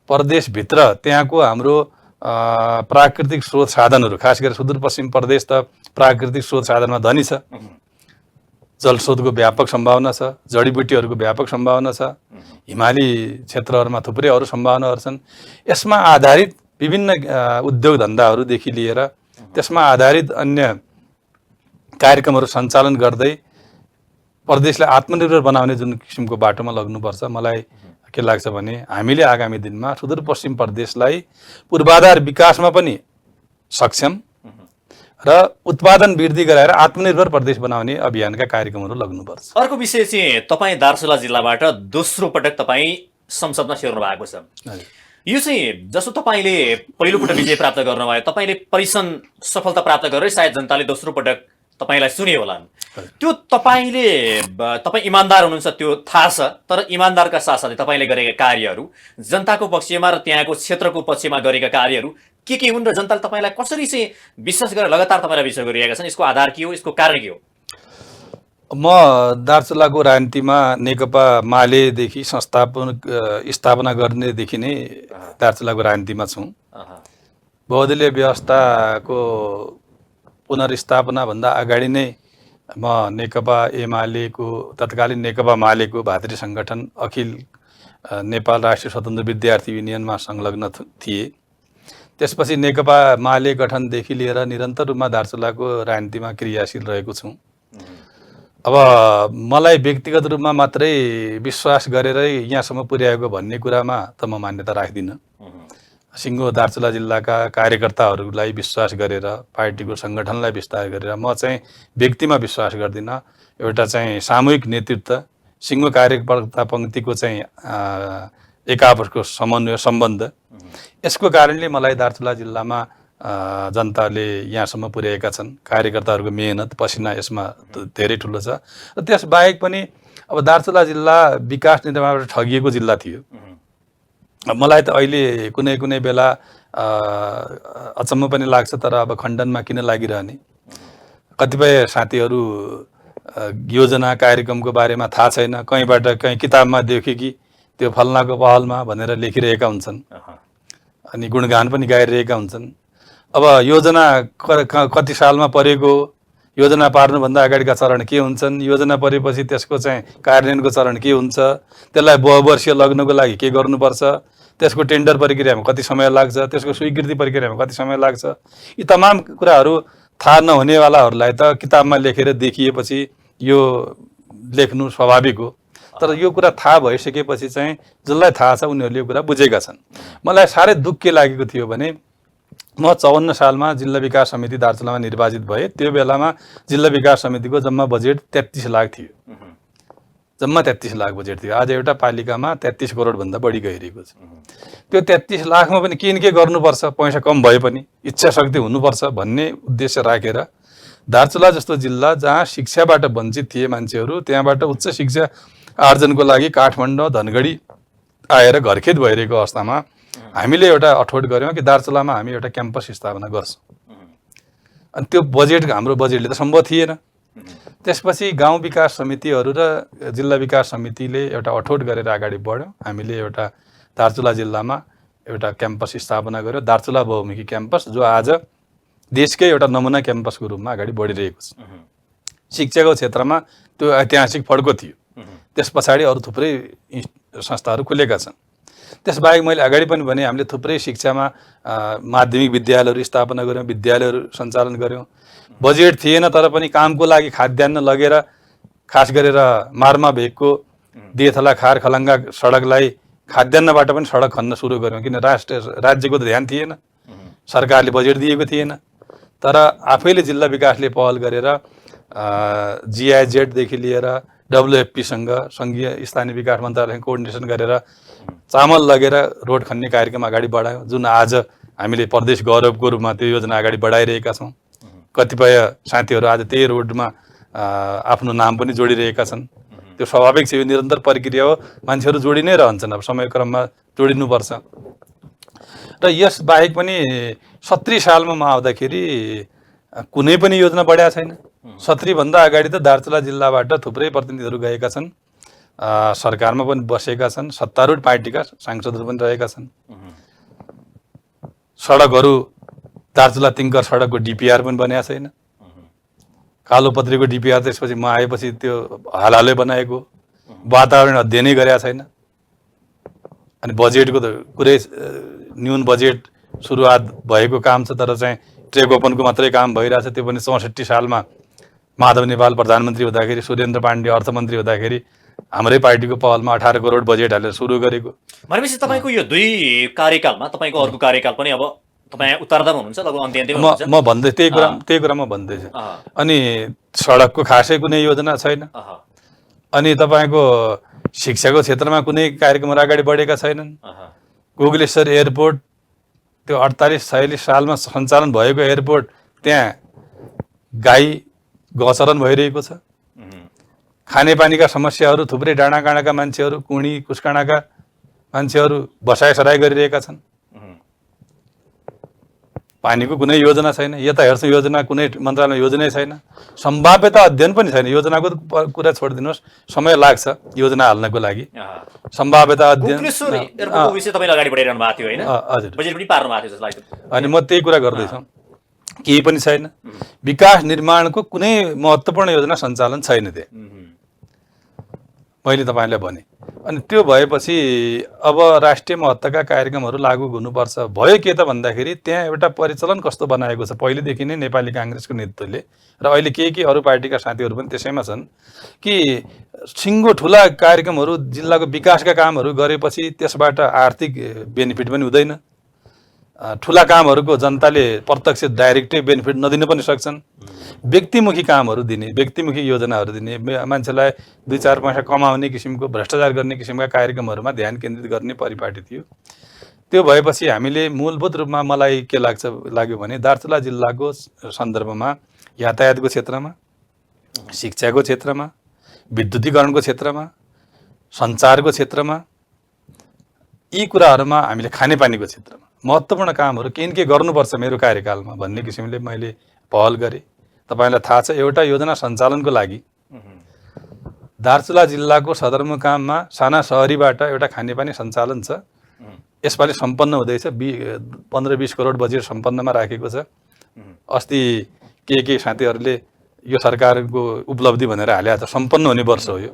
[SPEAKER 1] प्रदेशभित्र त्यहाँको हाम्रो प्राकृतिक स्रोत साधनहरू, खास गरेर सुदूरपश्चिम प्रदेश त प्राकृतिक स्रोत साधनमा धनी छ। जलस्रोतको व्यापक सम्भावना छ, जडीबुटीहरूको व्यापक सम्भावना छ, हिमाली क्षेत्रहरूमा थुप्रै अरू सम्भावनाहरू छन्। यसमा आधारित विभिन्न उद्योग धन्दाहरूदेखि लिएर त्यसमा आधारित अन्य कार्यक्रमहरू सञ्चालन गर्दै प्रदेशलाई आत्मनिर्भर बनाउने जुन किसिमको बाटोमा लग्नुपर्छ। मलाई के लाग्छ भने हामीले आगामी दिनमा सुदूरपश्चिम प्रदेशलाई पूर्वाधार विकासमा पनि सक्षम र उत्पादन वृद्धि गराएर आत्मनिर्भर प्रदेश बनाउने अभियानका कार्यक्रमहरू लग्नुपर्छ।
[SPEAKER 2] अर्को विषय चाहिँ तपाईँ दार्चुला जिल्लाबाट दोस्रो पटक तपाईँ संसदमा छिर्नु भएको छ। यो चाहिँ जस्तो तपाईँले पहिलोपटक विजय प्राप्त गर्नुभयो, तपाईँले परिसन सफलता प्राप्त गरेर सायद जनताले दोस्रो पटक तपाईँलाई सुने होला। त्यो तपाईँ इमान्दार हुनुहुन्छ त्यो थाहा छ, तर इमान्दारका साथसाथै तपाईँले गरेका कार्यहरू, जनताको पक्षमा र त्यहाँको क्षेत्रको पक्षमा गरेका कार्यहरू के हुन् र जनताले तपाईँलाई कसरी चाहिँ विश्वास गरेर लगातार तपाईँलाई विश्वास गरिरहेका छन्, यसको आधार के हो, यसको कारण के हो?
[SPEAKER 1] म दार्चुलाको राजनीतिमा नेकपा मालेदेखि स्थापना गर्नेदेखि नै दार्चुलाको राजनीतिमा छु। बहुदलीय व्यवस्थाको पुनर्स्थापनाभन्दा अगाडि नै म नेकपा एमालेको तत्कालीन नेकपा मालेको भातृ सङ्गठन अखिल नेपाल राष्ट्रिय स्वतन्त्र विद्यार्थी युनियनमा संलग्न थिए। त्यसपछि नेकपा माले गठनदेखि लिएर निरन्तर रूपमा दार्चुलाको राजनीतिमा क्रियाशील रहेको छु। अब मलाई व्यक्तिगत रूपमा मात्रै विश्वास गरेरै यहाँसम्म पुर्याएको भन्ने कुरामा त म मान्यता राख्दिनँ। सिङ्गो दार्चुला जिल्लाका कार्यकर्ताहरूलाई विश्वास गरेर, पार्टीको सङ्गठनलाई विस्तार गरेर म चाहिँ व्यक्तिमा विश्वास गर्दिनँ। एउटा चाहिँ सामूहिक नेतृत्व, सिङ्गो कार्यकर्ता पङ्क्तिको चाहिँ एक आपसको समन्वय सम्बन्ध, यसको कारणले मलाई दार्चुला जिल्लामा जनताले यहाँसम्म पुर्याएका छन्। कार्यकर्ताहरूको मेहनत पसिना यसमा धेरै ठुलो छ। र त्यसबाहेक पनि अब दार्चुला जिल्ला विकास निर्माणबाट ठगिएको जिल्ला थियो। मलाई त अहिले कुनै बेला अचम्म पनि लाग्छ, तर अब खण्डनमा किन लागिरहने। कतिपय साथीहरू योजना कार्यक्रमको बारेमा थाहा छैन, कहीँ किताबमा देख्यो कि त्यो फल्नाको पहलमा भनेर लेखिरहेका हुन्छन् अनि गुणगान पनि गाइरहेका हुन्छन्। अब योजना कति सालमा परेको, योजना पार्नुभन्दा अगाडिका चरण के हुन्छन्, योजना परेपछि त्यसको चाहिँ कार्यान्वयनको चरण के हुन्छ, त्यसलाई बहुवर्षीय लग्नको लागि के गर्नुपर्छ, त्यसको टेन्डर प्रक्रियामा कति समय लाग्छ, त्यसको स्वीकृति प्रक्रियामा कति समय लाग्छ, यी तमाम कुराहरू थाहा नहुनेवालाहरूलाई त किताबमा लेखेर देखिएपछि यो लेख्नु स्वाभाविक हो। तर यो कुरा थाहा भइसकेपछि चाहिँ जसलाई थाहा छ उनीहरूले यो कुरा बुझेका छन्। मलाई साह्रै दुःख के लागेको थियो भने म 54 सालमा जिल्ला विकास समिति दार्चुलामा निर्वाचित भए। त्यो बेलामा जिल्ला विकास समितिको जम्मा बजेट 33 लाख थियो। जम्मा 33 लाख बजेट थियो। आज एउटा पालिकामा 33 करोडभन्दा बढी गइरहेको छ। त्यो 33 लाखमा पनि के गर्नुपर्छ, पैसा कम भए पनि इच्छा शक्ति हुनुपर्छ भन्ने उद्देश्य राखेर दार्चुला जस्तो जिल्ला जहाँ शिक्षाबाट वञ्चित थिए मान्छेहरू, त्यहाँबाट उच्च शिक्षा आर्जनको लागि काठमाडौँ धनगढी आएर घरखेत भइरहेको अवस्थामा हामीले एउटा अठोट गऱ्यौँ कि दार्चुलामा हामी एउटा क्याम्पस स्थापना गर्छौँ। अनि त्यो बजेट, हाम्रो बजेटले त सम्भव थिएन। त्यसपछि गाउँ विकास समितिहरू र जिल्ला विकास समितिले एउटा अठोट गरेर अगाडि बढ्यौँ। हामीले एउटा दार्चुला जिल्लामा एउटा क्याम्पस स्थापना गर्यो, दार्चुला बहुमुखी क्याम्पस, जो आज देशकै एउटा नमुना क्याम्पसको रूपमा अगाडि बढिरहेको छ। शिक्षाको क्षेत्रमा त्यो ऐतिहासिक फड्को थियो। त्यस पछाडि अरू थुप्रै संस्थाहरू खुलेका छन्। त्यसबाहेक मैले अगाडि पनि भने हामीले थुप्रै शिक्षामा माध्यमिक विद्यालयहरू स्थापना गऱ्यौँ, विद्यालयहरू सञ्चालन गऱ्यौँ। बजेट थिएन तर पनि कामको लागि खाद्यान्न लगेर खास गरेर मारमा भेगको देथला खार खलङ्गा सडकलाई खाद्यान्नबाट पनि सडक खन्न सुरु गऱ्यौँ, किन राज्यको त ध्यान थिएन, सरकारले बजेट दिएको थिएन। तर आफैले जिल्ला विकासले पहल गरेर GIZ देखि लिएर WFP सँग सङ्घीय स्थानीय विकास मन्त्रालयसँग कोअर्डिनेसन गरेर चामल लगेर रोड खन्ने कार्यक्रम अगाडि बढायौँ, जुन आज हामीले प्रदेश गौरवको रूपमा त्यो योजना अगाडि बढाइरहेका छौँ। कतिपय साथीहरू आज त्यही रोडमा आफ्नो नाम पनि जोडिरहेका छन्। त्यो स्वाभाविक छ, यो निरन्तर प्रक्रिया हो, मान्छेहरू जोडि नै रहन्छन्, अब समयक्रममा जोडिनुपर्छ। र यस बाहेक पनि 70 सालमा म आउँदाखेरि कुनै पनि योजना बढाएको छैन। 70 भन्दा अगाडि त दार्चुला जिल्लाबाट थुप्रै प्रतिनिधिहरू गएका छन्, सरकारमा पनि बसेका छन्, सत्तारूढ पार्टीका सांसदहरू पनि रहेका छन्। सडकहरू दार्चुला तिङ्कर सडकको DPR पनि बनाएको छैन। कालोपत्रीको DPR त्यसपछि म आएपछि त्यो हालहालै बनाएको, वातावरण अध्ययनै गरेका छैन। अनि बजेटको त कुरै न्यून बजेट सुरुवात भएको काम छ, तर चाहिँ ट्रेक ओपनको मात्रै काम भइरहेछ। त्यो पनि 64 सालमा माधव नेपाल प्रधानमन्त्री हुँदाखेरि, सुरेन्द्र पाण्डे अर्थमन्त्री हुँदाखेरि हाम्रै पार्टीको पहलमा 18 करोड बजेट हालेर सुरु गरेको।
[SPEAKER 2] भनेपछि तपाईँको यो 2 कार्यकालमा तपाईँको अर्को कार्यकाल पनि अब तपाईँ उत्तरदायी हुनुहुन्छ, लगभग अन्त्यन्त्यमा हुनुहुन्छ।
[SPEAKER 1] म भन्दै त्यही कुरा म भन्दैछु। अनि सडकको खासै कुनै योजना छैन। अनि तपाईँको शिक्षाको क्षेत्रमा कुनै कार्यक्रमहरू अगाडि बढेका छैनन्। गोकुलेश्वर एयरपोर्ट त्यो 48-46 सालमा सञ्चालन भएको एयरपोर्ट, त्यहाँ गाई गचरण भइरहेको छ। खानेपानीका समस्याहरू, थुप्रै डाँडाकाँडाका मान्छेहरू, कुणी कुसकाँडाका मान्छेहरू बसाइसराई गरिरहेका छन्। पानीको कुनै योजना छैन। यता हेर्छौँ योजना कुनै मन्त्रालयमा योजनै छैन। सम्भाव्यता अध्ययन पनि छैन। योजनाको कुरा छोडिदिनुहोस्, समय लाग्छ योजना हाल्नको लागि। सम्भाव्यता अध्ययन
[SPEAKER 2] अगाडि बढाइरहनु भएको थियो हैन?
[SPEAKER 1] हजुर,
[SPEAKER 2] बजेट पनि पार्नु भएको थियो जस्तो लाग्छ।
[SPEAKER 1] अनि म त्यही कुरा गर्दैछु, केही पनि छैन। विकास निर्माणको कुनै महत्त्वपूर्ण योजना सञ्चालन छैन त्यहाँ, मैले तपाईँलाई भने। अनि त्यो भएपछि अब राष्ट्रिय महत्त्वका कार्यक्रमहरू लागू हुनुपर्छ। भयो के त भन्दाखेरि त्यहाँ एउटा परिचालन कस्तो बनाएको छ पहिलेदेखि नै नेपाली काङ्ग्रेसको नेतृत्वले, र अहिले केही अरू पार्टीका साथीहरू पनि त्यसैमा छन् कि सिङ्गो ठुला कार्यक्रमहरू, जिल्लाको विकासका कामहरू गरेपछि त्यसबाट आर्थिक बेनिफिट पनि हुँदैन। ठुला कामहरूको जनताले प्रत्यक्ष डाइरेक्टै बेनिफिट नदिन पनि सक्छन्। व्यक्तिमुखी कामहरू दिने, व्यक्तिमुखी योजनाहरू दिने, मान्छेलाई 2-4 पैसा कमाउने किसिमको, भ्रष्टाचार गर्ने किसिमका कार्यक्रमहरूमा ध्यान केन्द्रित गर्ने परिपाटी थियो। त्यो भएपछि हामीले मूलभूत रूपमा मलाई के लाग्यो भने दार्चुला जिल्लाको सन्दर्भमा यातायातको क्षेत्रमा, शिक्षाको क्षेत्रमा, विद्युतीकरणको क्षेत्रमा, सञ्चारको क्षेत्रमा, यी कुराहरूमा हामीले खानेपानीको क्षेत्रमा महत्त्वपूर्ण कामहरू के गर्नुपर्छ मेरो कार्यकालमा भन्ने किसिमले मैले पहल गरेँ। तपाईँलाई थाहा छ, एउटा योजना सञ्चालनको लागि दार्चुला जिल्लाको सदरमुकाममा साना सहरीबाट एउटा खानेपानी सञ्चालन छ। यसपालि सम्पन्न हुँदैछ। 15-20 करोड बजेट सम्पन्नमा राखेको छ। अस्ति के साथीहरूले यो सरकारको उपलब्धि भनेर हालेको छ, सम्पन्न हुने वर्ष हो यो।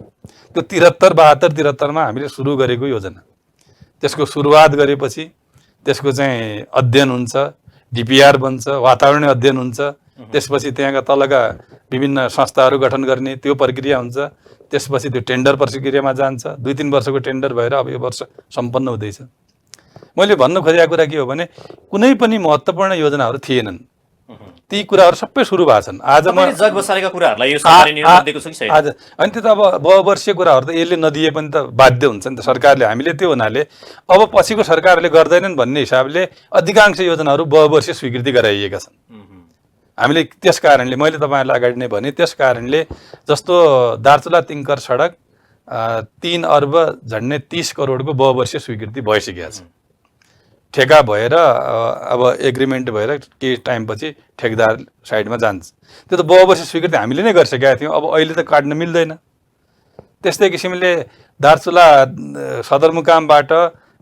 [SPEAKER 1] त्यो 73-72-73मा हामीले सुरु गरेको योजना, त्यसको सुरुवात गरेपछि त्यसको चाहिँ अध्ययन हुन्छ, DPR बन्छ, वातावरण अध्ययन हुन्छ, त्यसपछि त्यहाँका तलका विभिन्न संस्थाहरू गठन गर्ने त्यो प्रक्रिया हुन्छ, त्यसपछि त्यो टेन्डर प्रक्रियामा जान्छ। 2-3 वर्षको टेन्डर भएर अब यो वर्ष सम्पन्न हुँदैछ। मैले भन्नु खोजेको कुरा के हो भने कुनै पनि महत्त्वपूर्ण योजनाहरू थिएनन्। ती कुराहरू सबै सुरु भएको छन्। आज म
[SPEAKER 2] जग बसालेका कुराहरूलाई यो सरकारले निर्णय दिएको छ कि छैन?
[SPEAKER 1] आज अनि त्यो त अब बहुवर्षीय कुराहरू त यसले नदिए पनि त बाध्य हुन्छ नि त सरकारले। हामीले त्यो हुनाले अब पछिको सरकारले गर्दैनन् भन्ने हिसाबले अधिकांश योजनाहरू बहुवर्षीय स्वीकृति गराइएका छन्। हामीले त्यस कारणले मैले तपाईँहरूलाई अगाडि नै भने, त्यस कारणले जस्तो दार्चुला तिङ्कर सडक 3 अर्ब झन्डै 30 करोडको बहुवर्षीय स्वीकृति भइसकेको छ। ठेका भएर अब एग्रिमेन्ट भएर केही टाइमपछि ठेकदार साइडमा जान्छ। त्यो त बहुवर्षीय स्वीकृति हामीले नै गरिसकेका थियौँ। अब अहिले त काट्न मिल्दैन। त्यस्तै किसिमले दार्चुला सदरमुकामबाट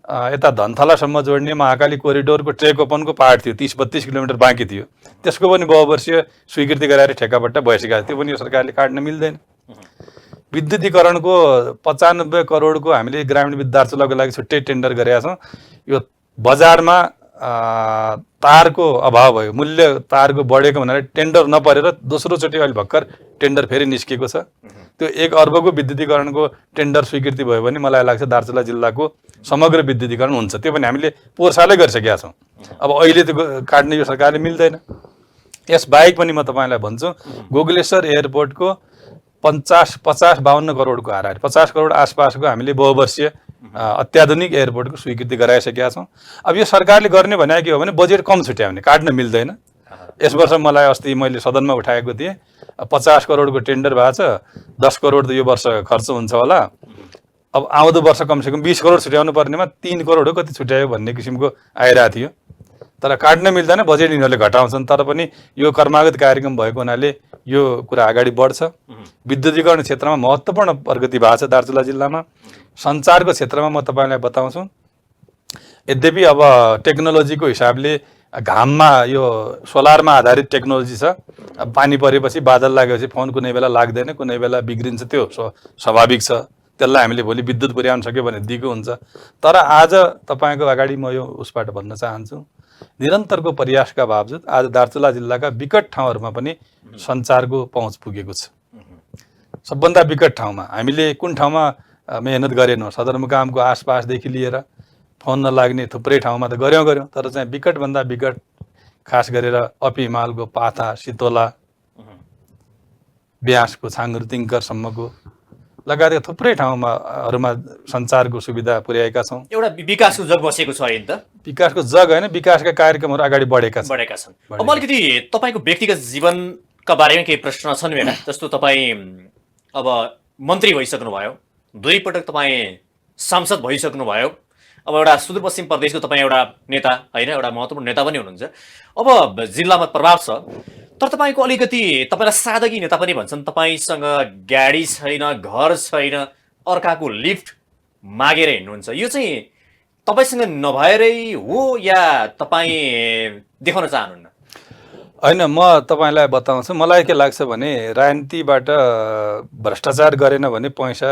[SPEAKER 1] यता धनथलासम्म जोड्ने महाकाली कोरिडोरको ट्रेक ओपनको पार्ट थियो, 30-32 किलोमिटर बाँकी थियो, त्यसको पनि बहुवर्षीय स्वीकृति गराएर ठेक्कापट्टा भइसकेको थियो, त्यो पनि यो सरकारले काट्न मिल्दैन। विद्युतीकरणको 95 करोडको हामीले ग्रामीण विद्युत दार्चुलाको लागि छुट्टै टेन्डर गरेका छौँ। यो बजारमा तारको अभाव भयो, मूल्य तारको बढेको भनेर टेन्डर नपरेर दोस्रोचोटि अहिले भर्खर टेन्डर फेरि निस्किएको छ। त्यो 1 अर्बको विद्युतीकरणको टेन्डर स्वीकृति भयो भने मलाई लाग्छ दार्चुला जिल्लाको समग्र विद्युतीकरण हुन्छ। त्यो पनि हामीले पोहोर सालै गरिसकेका छौँ। अब अहिले त्यो काट्ने यो सरकारले मिल्दैन। यसबाहेक पनि म तपाईँलाई भन्छु, गोकुलेश्वर एयरपोर्टको 50-52 करोडको हाराहारी 50 करोड आसपासको हामीले बहुवर्षीय अत्याधुनिक एयरपोर्टको स्वीकृति गराइसकेका छौँ। अब यो सरकारले गर्ने भने के हो भने बजेट कम छुट्यायो भने काट्न मिल्दैन। यस वर्ष मलाई अस्ति मैले सदनमा उठाएको थिएँ, 50 करोडको टेन्डर भएको छ, 10 करोड त यो वर्ष खर्च हुन्छ होला। अब आउँदो वर्ष कमसेकम 20 करोड छुट्याउनु पर्नेमा 3 करोड हो कति छुट्यायो भन्ने किसिमको आइरहेको थियो। तर काट्न मिल्दैन, बजेट यिनीहरूले घटाउँछन्। तर पनि यो कर्मागत कार्यक्रम भएको हुनाले यो कुरा अगाडि बढ्छ। विद्युतीकरण क्षेत्रमा महत्त्वपूर्ण प्रगति भएको छ दार्चुला जिल्लामा। सञ्चारको क्षेत्रमा म तपाईँलाई बताउँछु, यद्यपि अब टेक्नोलोजीको हिसाबले घाममा यो सोलरमा आधारित टेक्नोलोजी छ। अब पानी परेपछि बादल लागेपछि फोन कुनै बेला लाग्दैन, कुनै बेला बिग्रिन्छ, त्यो स्वाभाविक छ। त्यसलाई हामीले भोलि विद्युत पुर्याउन सक्यो भने दिगो हुन्छ। तर आज तपाईँको अगाडि म यो उसबाट भन्न चाहन्छु, निरन्तरको प्रयासका बावजुद आज दार्चुला जिल्लाका विकट ठाउँहरूमा पनि सञ्चारको पहुँच पुगेको छ। सबभन्दा विकट ठाउँमा हामीले कुन ठाउँमा मेहनत गरेनौँ, सदरमुकामको आसपासदेखि लिएर फोन नलाग्ने थुप्रै ठाउँमा त गऱ्यौँ, तर चाहिँ विकटभन्दा विकट खास गरेर अपी हिमालको पाथा, सितोला, ब्यासको छाङ्गुर-तिङ्करसम्मको लगायत थुप्रै ठाउँमा सञ्चारको सुविधा पुर्याएका छौँ।
[SPEAKER 2] एउटा विकासको जग बसेको छ अहिले त।
[SPEAKER 1] विकासको जग होइन, विकासका कार्यक्रमहरू अगाडि बढेका छन्।
[SPEAKER 2] अब अलिकति तपाईँको व्यक्तिगत जीवनका बारेमा केही प्रश्न छन् मेरा। जस्तो तपाईँ अब मन्त्री भइसक्नुभयो, 2 पटक तपाईँ सांसद भइसक्नुभयो, अब एउटा सुदूरपश्चिम प्रदेशको तपाईँ एउटा नेता होइन, एउटा महत्त्वपूर्ण नेता पनि हुनुहुन्छ। अब जिल्लामा प्रभाव छ, तर तपाईँको अलिकति तपाईँलाई सादगी नेता पनि भन्छन्। तपाईँसँग गाडी छैन, घर छैन, अर्काको लिफ्ट मागेर हिँड्नुहुन्छ। यो चाहिँ तपाईँसँग नभएरै हो या तपाईँ देखाउन चाहनुहुन्न?
[SPEAKER 1] होइन, म तपाईँलाई बताउँछु, मलाई के लाग्छ भने राजनीतिबाट भ्रष्टाचार गरेन भने पैसा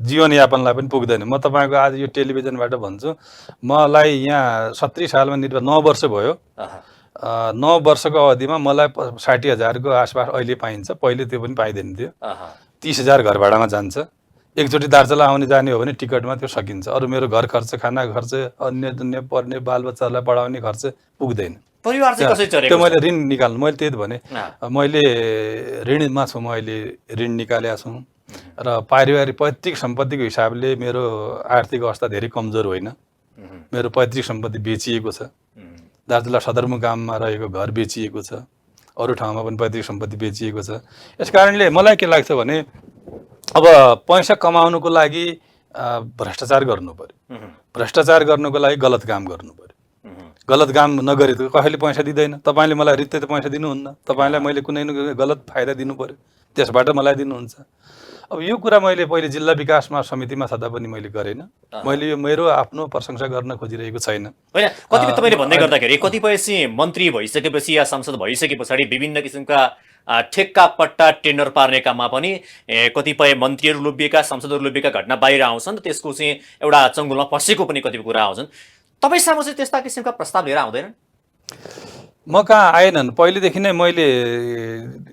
[SPEAKER 1] जीवनयापनलाई पनि पुग्दैन। म तपाईँको आज यो टेलिभिजनबाट भन्छु, मलाई यहाँ 70 सालमा 9 वर्ष भयो। 9 वर्षको अवधिमा मलाई 60,000को आसपास अहिले पाइन्छ। पहिले त्यो पनि पाइँदैन थियो। 30,000 घर भाडामा जान्छ। एकचोटि दार्चुला आउने जाने हो भने टिकटमा त्यो सकिन्छ। अरू मेरो घर खर्च, खाना खर्च, अन्य दुन्य पर्ने बालबच्चालाई पढाउने खर्च पुग्दैन।
[SPEAKER 2] परिवार चाहिँ कसरी चलेको?
[SPEAKER 1] त्यो मैले ऋण निकाल्नु, मैले त्यही त भने, मैले ऋणमा छु, म अहिले ऋण निकालेको छु। र पारिवारिक पैतृक सम्पत्तिको हिसाबले मेरो आर्थिक अवस्था धेरै कमजोर होइन। मेरो पैतृक सम्पत्ति बेचिएको छ। दार्चुला सदरमुकाममा रहेको घर बेचिएको छ, अरू ठाउँमा पनि पैतृक सम्पत्ति बेचिएको छ। यस कारणले मलाई के लाग्छ भने अब पैसा कमाउनुको लागि भ्रष्टाचार गर्नु पर्यो। भ्रष्टाचार गर्नुको लागि गलत काम गर्नु पर्यो। गलत काम नगरे त कसैले पैसा दिँदैन। तपाईँले मलाई रित्तै त पैसा दिनुहुन्न, तपाईँलाई मैले कुनै न कुनै गलत फाइदा दिनु पर्यो, त्यसबाट मलाई दिनुहुन्छ। अब यो कुरा मैले पहिले जिल्ला विकासमा समितिमा छँदा पनि मैले गरेन। मैले यो मेरो आफ्नो प्रशंसा गर्न खोजिरहेको छैन।
[SPEAKER 2] होइन, कतिपय तपाईँले भन्दै गर्दाखेरि कतिपय चाहिँ मन्त्री भइसकेपछि या सांसद भइसके पछाडि विभिन्न किसिमका ठेक्का पट्टा टेन्डर पार्ने काममा पनि कतिपय मन्त्रीहरू लोभिएका, सांसदहरू लोभिएका घटना बाहिर आउँछन्। त्यसको चाहिँ एउटा चङ्गुलमा फँसेको पनि कतिपय कुरा आउँछन्। तपाईँसँग चाहिँ त्यस्ता किसिमका प्रस्ताव लिएर आउँदैनन्?
[SPEAKER 1] म कहाँ आएनन्। पहिलेदेखि नै मैले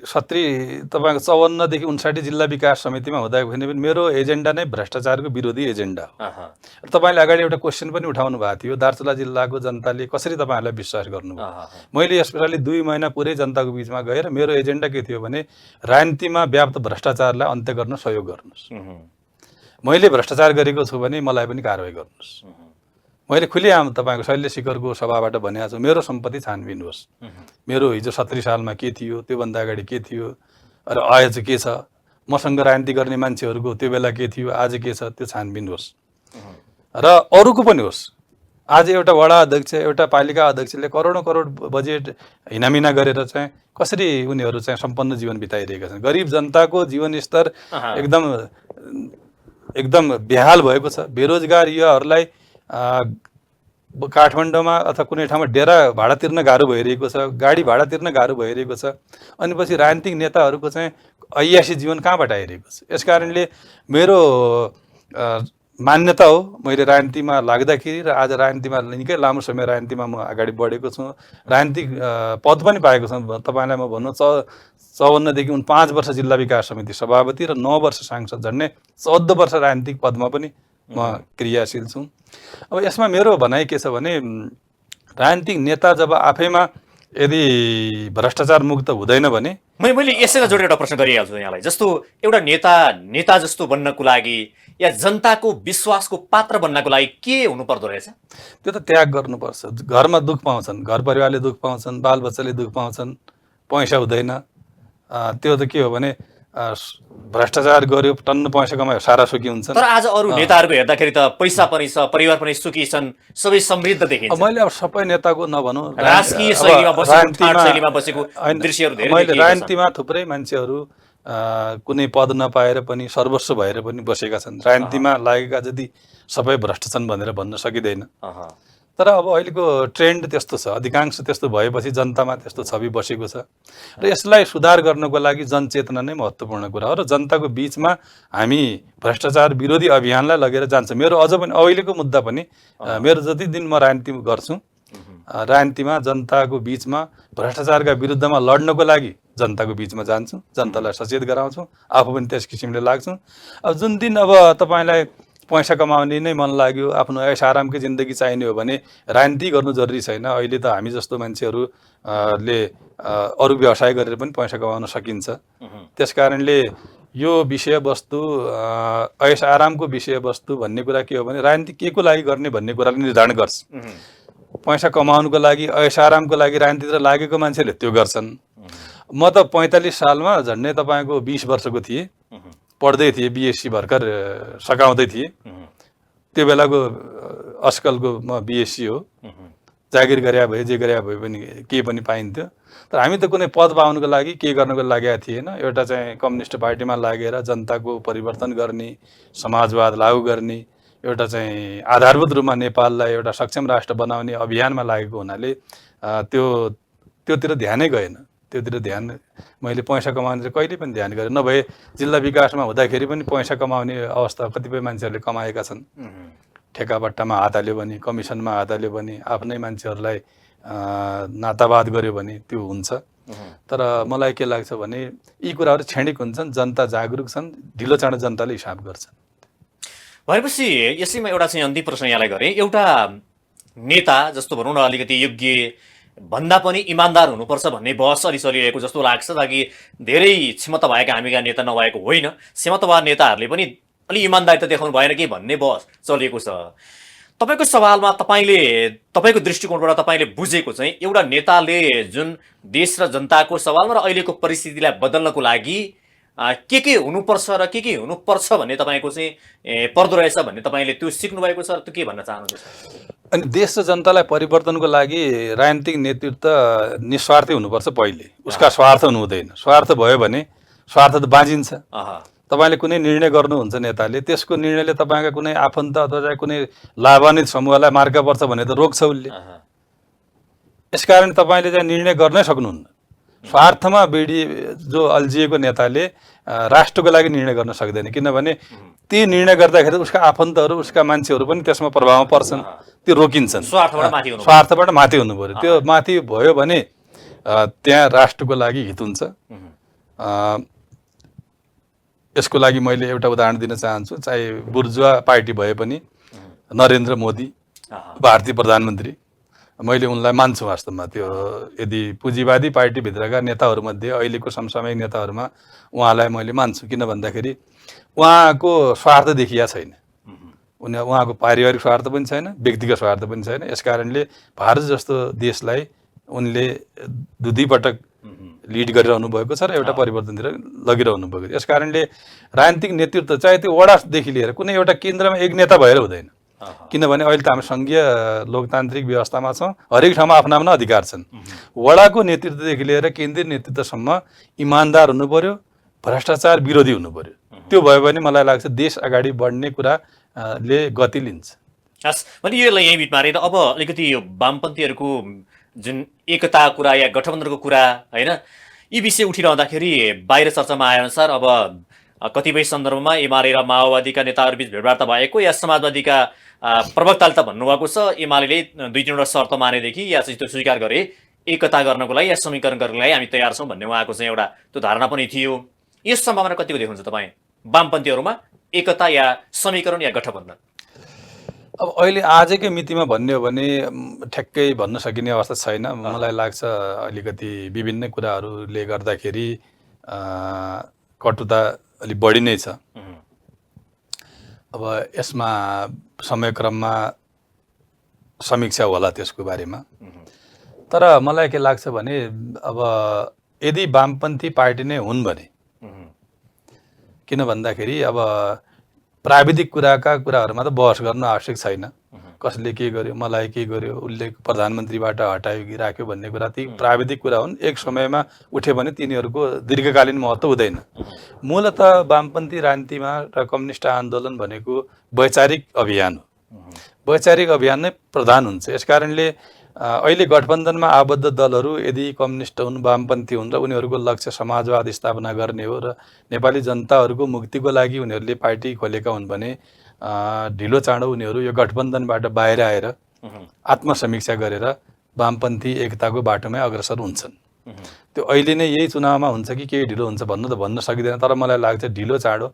[SPEAKER 1] 54 देखि 59 जिल्ला विकास समितिमा हुँदा पनि मेरो एजेन्डा नै भ्रष्टाचारको विरोधी एजेन्डा हो। तपाईँले अगाडि एउटा क्वेसन पनि उठाउनु भएको थियो, दार्चुला जिल्लाको जनताले कसरी तपाईँहरूलाई विश्वास गर्नुभयो। मैले यसपालि 2 महिना पुरै जनताको बिचमा गएर मेरो एजेन्डा के थियो भने राजनीतिमा व्याप्त भ्रष्टाचारलाई अन्त्य गर्न सहयोग गर्नुहोस्। मैले भ्रष्टाचार गरेको छु भने मलाई पनि कारवाही गर्नुहोस्। मैले खुलेआम तपाईँको शैलेश शिखरको सभाबाट भनेको छु, मेरो सम्पत्ति छानबिन होस्। मेरो हिजो 70 सालमा के थियो, त्योभन्दा अगाडि के थियो, र आज के छ, मसँग राजनीति गर्ने मान्छेहरूको त्यो बेला के थियो, आज के छ, त्यो छानबिन होस् र अरूको पनि होस्। आज एउटा वडा अध्यक्ष, एउटा पालिका अध्यक्षले करोडौँ करोड बजेट हिनामिना गरेर चाहिँ कसरी उनीहरू चाहिँ सम्पन्न जीवन बिताइरहेका छन्। गरिब जनताको जीवनस्तर एकदम बेहाल भएको छ। बेरोजगार युवाहरूलाई काठमाडौँमा अथवा कुनै ठाउँमा डेरा भाडा तिर्न गाह्रो भइरहेको छ, गाडी भाडा तिर्न गाह्रो भइरहेको छ। अनि पछि राजनीतिक नेताहरूको चाहिँ ऐयासी जीवन कहाँबाट आइरहेको छ। यस कारणले मेरो मान्यता हो, मैले राजनीतिमा लाग्दाखेरि र आज राजनीतिमा निकै लामो समय राजनीतिमा म अगाडि बढेको छु, राजनीतिक पद पनि पाएको छु। तपाईँलाई म भन्नु 54 देखि 5 वर्ष जिल्ला विकास समिति सभापति र 9 वर्ष सांसद, झन्डै 14 वर्ष राजनीतिक पदमा पनि म क्रियाशील छु। अब यसमा मेरो भनाइ के छ भने राजनीतिक नेता जब आफैमा यदि भ्रष्टाचार मुक्त हुँदैन भने
[SPEAKER 2] मैले यसैलाई जोडेर एउटा प्रश्न गरिहाल्छु यहाँलाई। जस्तो एउटा नेता जस्तो बन्नको लागि या जनताको विश्वासको पात्र बन्नको लागि के हुनुपर्दो रहेछ?
[SPEAKER 1] त्यो त त्याग गर्नुपर्छ। घरमा दुःख पाउँछन्, घर परिवारले दुःख पाउँछन्, बालबच्चाले दुःख पाउँछन्, पैसा हुँदैन। त्यो त के हो भने भ्रष्टाचार गर्यो, टन्न पैसा कमायो, सारा सुखी हुन्छन्।
[SPEAKER 2] तर आज अरू नेताहरूको हेर्दाखेरि त पैसा पनि छ, परिवार पनि सुखी छन्, सबै समृद्ध देखिन्छ।
[SPEAKER 1] मैले अब सबै नेताको नभनौँ,
[SPEAKER 2] राजकीय शैलीमा बसेको, ठाट शैलीमा बसेको दृश्यहरू धेरै
[SPEAKER 1] मैले
[SPEAKER 2] देखिएको छ।
[SPEAKER 1] राजनीतिमा थुप्रै मान्छेहरू कुनै पद नपाएर पनि सर्वस्व भएर पनि बसेका छन्। राजनीतिमा लागेका जति सबै भ्रष्ट छन् भनेर भन्न सकिँदैन। तर अब अहिलेको ट्रेन्ड त्यस्तो छ, अधिकांश त्यस्तो भएपछि जनतामा त्यस्तो छवि बसेको छ र यसलाई सुधार गर्नको लागि जनचेतना नै महत्त्वपूर्ण कुरा हो र जनताको बिचमा हामी भ्रष्टाचार विरोधी अभियानलाई लगेर जान्छ। मेरो अझ पनि अहिलेको मुद्दा पनि मेरो जति दिन म राजनीति गर्छु, राजनीतिमा जनताको बिचमा भ्रष्टाचारका विरुद्धमा लड्नको लागि जनताको बिचमा जान्छु, जनतालाई सचेत गराउँछु, आफू पनि त्यस किसिमले लाग्छु। अब जुन दिन अब तपाईँलाई पैसा कमाउने नै मन लाग्यो, आफ्नो ऐश आरामकै जिन्दगी चाहिने हो भने राजनीति गर्नु जरुरी छैन। अहिले त हामी जस्तो मान्छेहरूले अरू व्यवसाय गरेर पनि पैसा कमाउन सकिन्छ। त्यस कारणले यो विषयवस्तु ऐश आरामको विषयवस्तु भन्ने कुरा के हो भने राजनीति के को लागि गर्ने भन्ने कुराले निर्धारण गर्छ। पैसा कमाउनुको लागि, ऐश आरामको लागि राजनीतितिर लागेको मान्छेले त्यो गर्छन्। म त 45 सालमा झन्डै तपाईँको 20 वर्षको थिएँ, पढ्दै थिएँ, बिएससी भर्खर सकाउँदै थिएँ। त्यो बेलाको अस्कलको म बिएससी हो, जागिर गरे भए जे गरे भए पनि केही पनि पाइन्थ्यो। तर हामी त कुनै पद पाउनुको लागि केही गर्नको लागेका थिएन। एउटा चाहिँ कम्युनिस्ट पार्टीमा लागेर जनताको परिवर्तन गर्ने, समाजवाद लागू गर्ने, एउटा चाहिँ आधारभूत रूपमा नेपाललाई एउटा सक्षम राष्ट्र बनाउने अभियानमा लागेको हुनाले त्योतिर ध्यानै गएन। त्योतिर ध्यान मैले पैसा कमाउने कहिले पनि ध्यान गरेँ। नभए जिल्ला विकासमा हुँदाखेरि पनि पैसा कमाउने अवस्था कतिपय मान्छेहरूले कमाएका छन्। ठेकापट्टामा हात हाल्यो भने, कमिसनमा हात हाल्यो भने, आफ्नै मान्छेहरूलाई नातावाद गर्यो भने त्यो हुन्छ। तर मलाई के लाग्छ भने यी कुराहरू क्षणिक हुन्छन्, जनता जागरुक छन्, ढिलो चाँडो जनताले हिसाब गर्छन्।
[SPEAKER 2] भनेपछि यसैमा एउटा चाहिँ अन्तिम प्रश्न यहाँलाई गरेँ। एउटा नेता जस्तो भनौँ न अलिकति योग्य भन्दा पनि इमान्दार हुनुपर्छ भन्ने बहस अलि चलिरहेको जस्तो लाग्छ, ताकि धेरै क्षमता भएका हामीका नेता नभएको होइन, क्षमतावान नेताहरूले पनि अलि इमान्दारिता देखाउनु भएन कि भन्ने बहस चलेको छ। तपाईँको सवालमा तपाईँको दृष्टिकोणबाट तपाईँले बुझेको चाहिँ एउटा नेताले जुन देश र जनताको सवालमा र अहिलेको परिस्थितिलाई बदल्नको लागि के हुनुपर्छ र के हुनुपर्छ भन्ने तपाईँको चाहिँ पर्दो रहेछ भन्ने तपाईँले त्यो सिक्नु भएको छ, त्यो के भन्न चाहनुहुन्छ?
[SPEAKER 1] अनि देश र जनतालाई परिवर्तनको लागि राजनीतिक नेतृत्व निस्वार्थी हुनुपर्छ। पहिले उसका स्वार्थ हुनु हुँदैन। स्वार्थ भयो भने स्वार्थ त बाँचिन्छ। तपाईँले कुनै निर्णय गर्नुहुन्छ नेताले, त्यसको निर्णयले तपाईँका कुनै आफन्त अथवा कुनै लाभान्वित समूहलाई मार्का पर्छ भने त रोक्छ उसले। यसकारण तपाईँले चाहिँ निर्णय गर्नै सक्नुहुन्न। स्वार्थमा जो अल्झिएको नेताले राष्ट्रको लागि निर्णय गर्न सक्दैन, किनभने ती निर्णय गर्दाखेरि उसका आफन्तहरू, उसका मान्छेहरू पनि त्यसमा प्रभावमा पर्छन्, त्यो रोकिन्छन्। स्वार्थबाट माथि हुनु पर्यो। त्यो माथि भयो भने त्यहाँ राष्ट्रको लागि हित हुन्छ। यसको लागि मैले एउटा उदाहरण दिन चाहन्छु। चाहे बुर्जुवा पार्टी भए पनि नरेन्द्र मोदी भारतीय प्रधानमन्त्री, मैले उनलाई मान्छु वास्तवमा। त्यो यदि पुँजीवादी पार्टीभित्रका नेताहरूमध्ये अहिलेको समसामयिक नेताहरूमा उहाँलाई मैले मान्छु। किन भन्दाखेरि उहाँको स्वार्थ देखिया छैन। उहाँको पारिवारिक स्वार्थ पनि छैन, व्यक्तिगत स्वार्थ पनि छैन। यसकारणले भारत जस्तो देशलाई उनले दुईपटक लिड गरिरहनु भएको छ र एउटा परिवर्तनतिर लगिरहनु भएको छ। यसकारणले राजनीतिक नेतृत्व चाहे त्यो वडादेखि लिएर कुनै एउटा केन्द्रमा एक नेता भएर हुँदैन, किनभने अहिले त हामी सङ्घीय लोकतान्त्रिक व्यवस्थामा छौँ। हरेक ठाउँमा आफ्ना आफ्ना अधिकार छन्। वडाको नेतृत्वदेखि लिएर केन्द्रीय नेतृत्वसम्म इमान्दार हुनु पर्यो, भ्रष्टाचार विरोधी हुनु पर्यो। त्यो भयो भने मलाई लाग्छ देश अगाडि बढ्ने कुराले गति लिन्छ।
[SPEAKER 2] हस् भने यसलाई यहीँ बिट मारेर अब अलिकति यो वामपन्थीहरूको जुन एकता कुरा या गठबन्धनको कुरा होइन यी विषय उठिरहँदाखेरि बाहिर चर्चामा आएअनुसार अब कतिपय सन्दर्भमा एमाले र माओवादीका नेताहरूबीच भेटवार्ता भएको या समाजवादीका प्रवक्ताले त भन्नुभएको छ एमाले दुई तिनवटा शर्त मानेदेखि या चाहिँ त्यो स्वीकार गरे एकता गर्नको लागि या समीकरण गर्नको लागि हामी तयार छौँ भन्ने उहाँको चाहिँ एउटा त्यो धारणा पनि थियो। यस सम्भावना कतिको देख्नुहुन्छ तपाईँ वामपन्थीहरूमा एकता या समीकरण या गठबन्धन?
[SPEAKER 1] अब अहिले आजकै मितिमा भन्ने हो भने ठ्याक्कै भन्न सकिने अवस्था छैन। मलाई लाग्छ अलिकति विभिन्न कुराहरूले गर्दाखेरि कटुता अलिक बढी नै छ। अब यसमा समयक्रममा समीक्षा होला त्यसको बारेमा। तर मलाई के लाग्छ भने अब यदि वामपन्थी पार्टी नै हुन् भने किन भन्दाखेरि अब प्राविधिक कुराहरूमा त बहस गर्न आवश्यक छैन। कसले के गर्यो, मलाई के गर्यो, उसले प्रधानमन्त्रीबाट हटायो कि राख्यो भन्ने कुरा ती प्राविधिक कुरा हुन्। एक समयमा उठ्यो भने तिनीहरूको दीर्घकालीन महत्त्व हुँदैन। मूलत वामपन्थी राजनीतिमा र कम्युनिस्ट आन्दोलन भनेको वैचारिक अभियान हो। वैचारिक अभियान नै प्रधान हुन्छ। यसकारणले अहिले गठबन्धनमा आबद्ध दलहरू यदि कम्युनिस्ट हुन्, वामपन्थी हुन् र उनीहरूको लक्ष्य समाजवाद स्थापना गर्ने हो र नेपाली जनताहरूको मुक्तिको लागि उनीहरूले पार्टी खोलेका हुन् भने ढिलो चाँडो उनीहरू यो गठबन्धनबाट बाहिर आएर आत्मसमीक्षा गरेर वामपन्थी एकताको बाटोमै अग्रसर हुन्छन्। त्यो अहिले नै यही चुनावमा हुन्छ कि केही ढिलो हुन्छ भन्न सकिँदैन। तर मलाई लाग्छ ढिलो चाँडो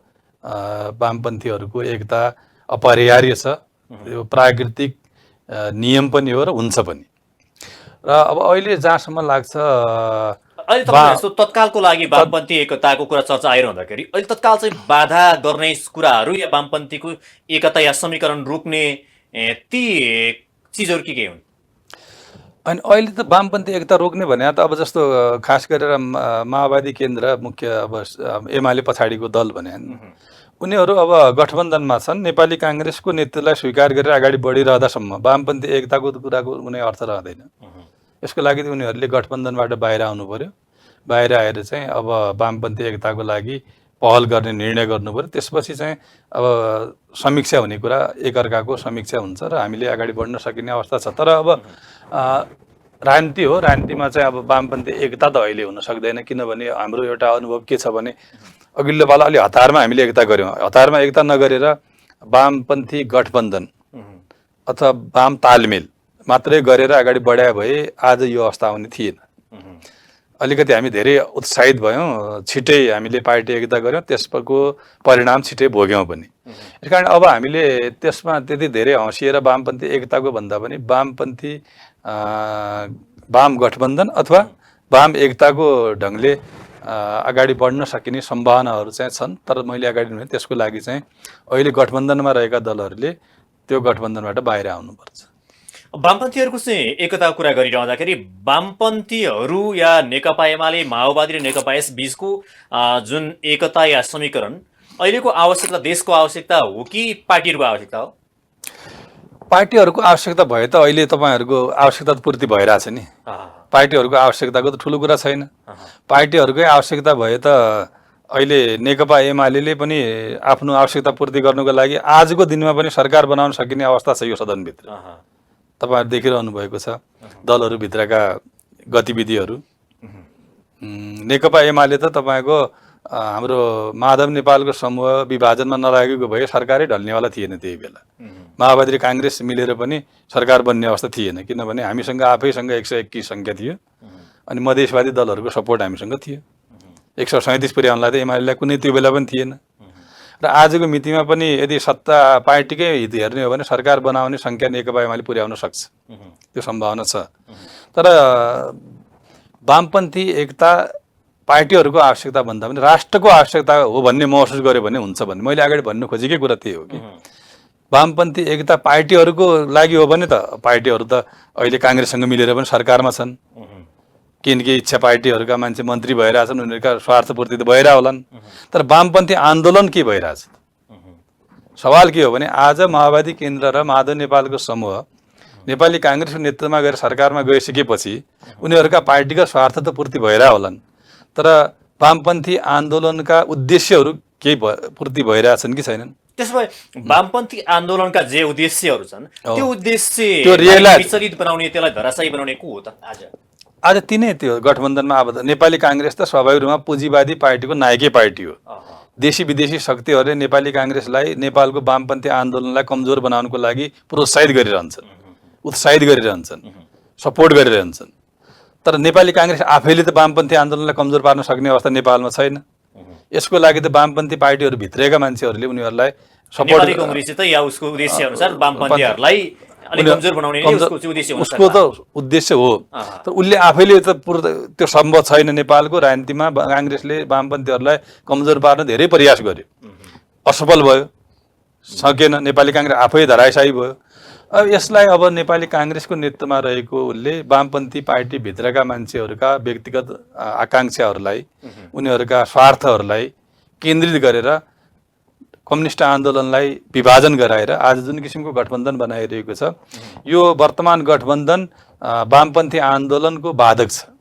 [SPEAKER 1] वामपन्थीहरूको एकता अपरिहार्य छ। यो प्राकृतिक नियम पनि हो र हुन्छ पनि। र अब अहिले जहाँसम्म लाग्छ
[SPEAKER 2] अहिले तपाईँ जस्तो तत्कालको लागि वामपन्थी एकताको कुरा चर्चा आइरहँदाखेरि अहिले तत्काल चाहिँ बाधा गर्ने कुराहरू या वामपन्थीको एकता या समीकरण रोक्ने ती चिजहरू के हुन्?
[SPEAKER 1] अनि अहिले त वामपन्थी एकता रोक्ने भने त अब जस्तो खास गरेर माओवादी केन्द्र मुख्य अब एमाले पछाडिको दल भने उनीहरू अब गठबन्धनमा छन्। नेपाली काङ्ग्रेसको नेतृत्वलाई स्वीकार गरेर अगाडि बढिरहँदासम्म वामपन्थी एकताको कुराको कुनै अर्थ रहँदैन। यसको लागि उनीहरूले गठबन्धनबाट बाहिर आउनु पर्यो। बाहिर आएर चाहिँ अब वामपन्थी एकताको लागि पहल गर्ने निर्णय गर्नु पर्यो। त्यसपछि चाहिँ अब समीक्षा हुने कुरा एकअर्काको समीक्षा हुन्छ र हामीले अगाडि बढ्न सकिने अवस्था छ। तर अब राजनीति हो, राजनीतिमा चाहिँ अब वामपन्थी एकता त अहिले हुन सक्दैन। किनभने हाम्रो एउटा अनुभव के छ भने अघिल्लो पाला अलि हतारमा हामीले एकता गऱ्यौँ। हतारमा एकता नगरेर वामपन्थी गठबन्धन अथवा वाम तालमेल मात्रै गरेर अगाडि बढाए भए आज यो अवस्था आउने थिएन। अलिकति हामी धेरै उत्साहित भयौँ, छिटै हामीले पार्टी एकता गऱ्यौँ, त्यसको परिणाम छिटै भोग्यौँ पनि। यस कारण अब हामीले त्यसमा त्यति धेरै हँसिएर वामपन्थी एकताको भन्दा पनि वामपन्थी वाम गठबन्धन अथवा वाम एकताको ढङ्गले अगाडि बढ्न सकिने सम्भावनाहरू चाहिँ छन्। तर मैले अगाडि भने त्यसको लागि चाहिँ अहिले गठबन्धनमा रहेका दलहरूले त्यो गठबन्धनबाट बाहिर आउनुपर्छ।
[SPEAKER 2] वामपन्थीहरूको चाहिँ एकताको कुरा गरिरहँदाखेरि वामपन्थीहरू या नेकपा एमाले माओवादी र नेकपा यस बीचको जुन एकता या समीकरण अहिलेको आवश्यकता देशको आवश्यकता हो कि पार्टीहरूको आवश्यकता हो?
[SPEAKER 1] पार्टीहरूको आवश्यकता भए त अहिले तपाईँहरूको आवश्यकता पूर्ति भइरहेछ नि। पार्टीहरूको आवश्यकताको त ठुलो कुरा छैन। पार्टीहरूकै आवश्यकता भए त अहिले नेकपा एमाले पनि आफ्नो आवश्यकता पूर्ति गर्नुको लागि आजको दिनमा पनि सरकार बनाउन सकिने अवस्था छ यो सदनभित्र। तपाईँहरू देखिरहनु भएको छ दलहरूभित्रका गतिविधिहरू। नेकपा एमाले त तपाईँको हाम्रो माधव नेपालको समूह विभाजनमा नलागेको भए सरकारै ढल्नेवाला थिएन। त्यही बेला माओवादी र काङ्ग्रेस मिलेर पनि सरकार बन्ने अवस्था थिएन। किनभने हामीसँग आफैसँग 121 सङ्ख्या थियो अनि मधेसवादी दलहरूको सपोर्ट हामीसँग थियो। 137 पुर्याउनलाई त एमालेलाई कुनै त्यो बेला पनि थिएन। र आजको मितिमा पनि यदि सत्ता पार्टीकै हित हेर्ने हो भने सरकार बनाउने सङ्ख्या नेकपा एमाले पुर्याउन सक्छ, त्यो सम्भावना छ। तर वामपन्थी एकता पार्टीहरूको आवश्यकता भन्दा पनि राष्ट्रको आवश्यकता हो भन्ने महसुस गर्यो भने हुन्छ भन्ने मैले अगाडि भन्नु खोजेकै कुरा त्यही हो कि वामपन्थी एकता पार्टीहरूको लागि हो भने त पार्टीहरू त अहिले काङ्ग्रेससँग मिलेर पनि सरकारमा छन्। किनकि इच्छा पार्टीहरूका मान्छे मन्त्री भइरहेछन्, उनीहरूका स्वार्थपूर्ति त भइरह होलान्। तर वामपन्थी आन्दोलन के भइरहेछ? सवाल के हो भने आज माओवादी केन्द्र र माधव नेपालको समूह नेपाली काङ्ग्रेसको नेतृत्वमा गएर सरकारमा गइसकेपछि उनीहरूका पार्टीका स्वार्थ त पूर्ति भइरह होलान्। तर वामपन्थी आन्दोलनका उद्देश्यहरू केही पूर्ति भइरहेछन् कि छैनन्?
[SPEAKER 2] त्यसो भए वामपन्थी आन्दोलनका जे उद्देश्यहरू छन् त्यो उद्देश्य
[SPEAKER 1] त्यो रियलाइज
[SPEAKER 2] विचलित बनाउने, त्यसलाई धराशायी बनाउने को हो त
[SPEAKER 1] आज तिनै त्यो गठबन्धनमा आबद्ध नेपाली काङ्ग्रेस त स्वाभाविक रूपमा पुँजीवादी पार्टीको नायकै पार्टी हो। देशी विदेशी शक्तिहरूले नेपाली काङ्ग्रेसलाई नेपालको वामपन्थी आन्दोलनलाई कमजोर बनाउनको लागि प्रोत्साहित गरिरहन्छन्, उत्साहित गरिरहन्छन्, सपोर्ट गरिरहन्छन्। तर नेपाली काङ्ग्रेस आफैले त वामपन्थी आन्दोलनलाई कमजोर पार्न सक्ने अवस्था नेपालमा छैन। यसको लागि त वामपन्थी पार्टीहरू भित्रका मान्छेहरूले उनीहरूलाई सपोर्ट
[SPEAKER 2] नेपाली कांग्रेस त या उसको उद्देश्य अनुसार वामपन्थीहरूलाई अलि कमजोर बनाउने नै उसको उद्देश्य हो।
[SPEAKER 1] उसको त उद्देश्य हो। तर उसले आफैले त त्यो सम्भव छैन। नेपालको राजनीतिमा काङ्ग्रेसले वामपन्थीहरूलाई कमजोर पार्न धेरै प्रयास गर्यो, असफल भयो, सकेन। नेपाली काङ्ग्रेस आफै धराशायी भयो। अब यसलाई अब नेपाली काङ्ग्रेसको नेतृत्वमा रहेको उसले वामपन्थी पार्टीभित्रका मान्छेहरूका व्यक्तिगत आकाङ्क्षाहरूलाई, उनीहरूका स्वार्थहरूलाई केन्द्रित गरेर कम्युनिस्ट आन्दोलनलाई विभाजन गराएर आज जुन किसिमको गठबन्धन बनाइरहेको छ, यो वर्तमान गठबन्धन वामपन्थी आन्दोलनको बाधक छ।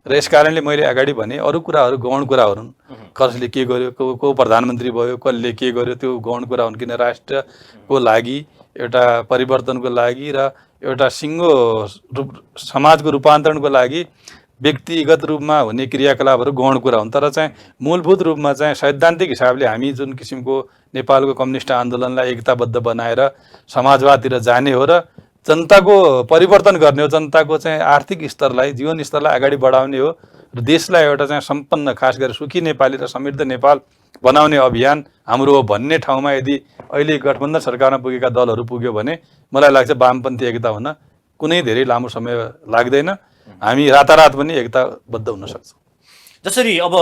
[SPEAKER 1] र यस कारणले मैले अगाडि भने अरू कुराहरू गौण कुरा हुन्। कसले के गर्यो, को प्रधानमन्त्री भयो, कसले के गर्यो, त्यो गौण कुरा हुन्। किन राष्ट्रको लागि, एउटा परिवर्तनको लागि र एउटा सिङ्गो समाजको रूपान्तरणको लागि व्यक्तिगत रूपमा हुने क्रियाकलापहरू गौण कुरा हुन्। तर चाहिँ मूलभूत रूपमा चाहिँ सैद्धान्तिक हिसाबले हामी जुन किसिमको नेपालको कम्युनिस्ट आन्दोलनलाई एकताबद्ध बनाएर समाजवादतिर जाने हो र जनताको परिवर्तन गर्ने हो, जनताको चाहिँ आर्थिक स्तरलाई, जीवन स्तरलाई अगाडि बढाउने हो र देशलाई एउटा चाहिँ सम्पन्न, खास गरेर सुखी नेपाली र समृद्ध नेपाल बनाउने अभियान हाम्रो हो भन्ने ठाउँमा यदि अहिले गठबन्धन सरकारमा पुगेका दलहरू पुग्यो भने मलाई लाग्छ वामपन्थी एकता हुन कुनै धेरै लामो समय लाग्दैन। हामी रातारात पनि एकताबद्ध हुन सक्छौँ।
[SPEAKER 2] जसरी अब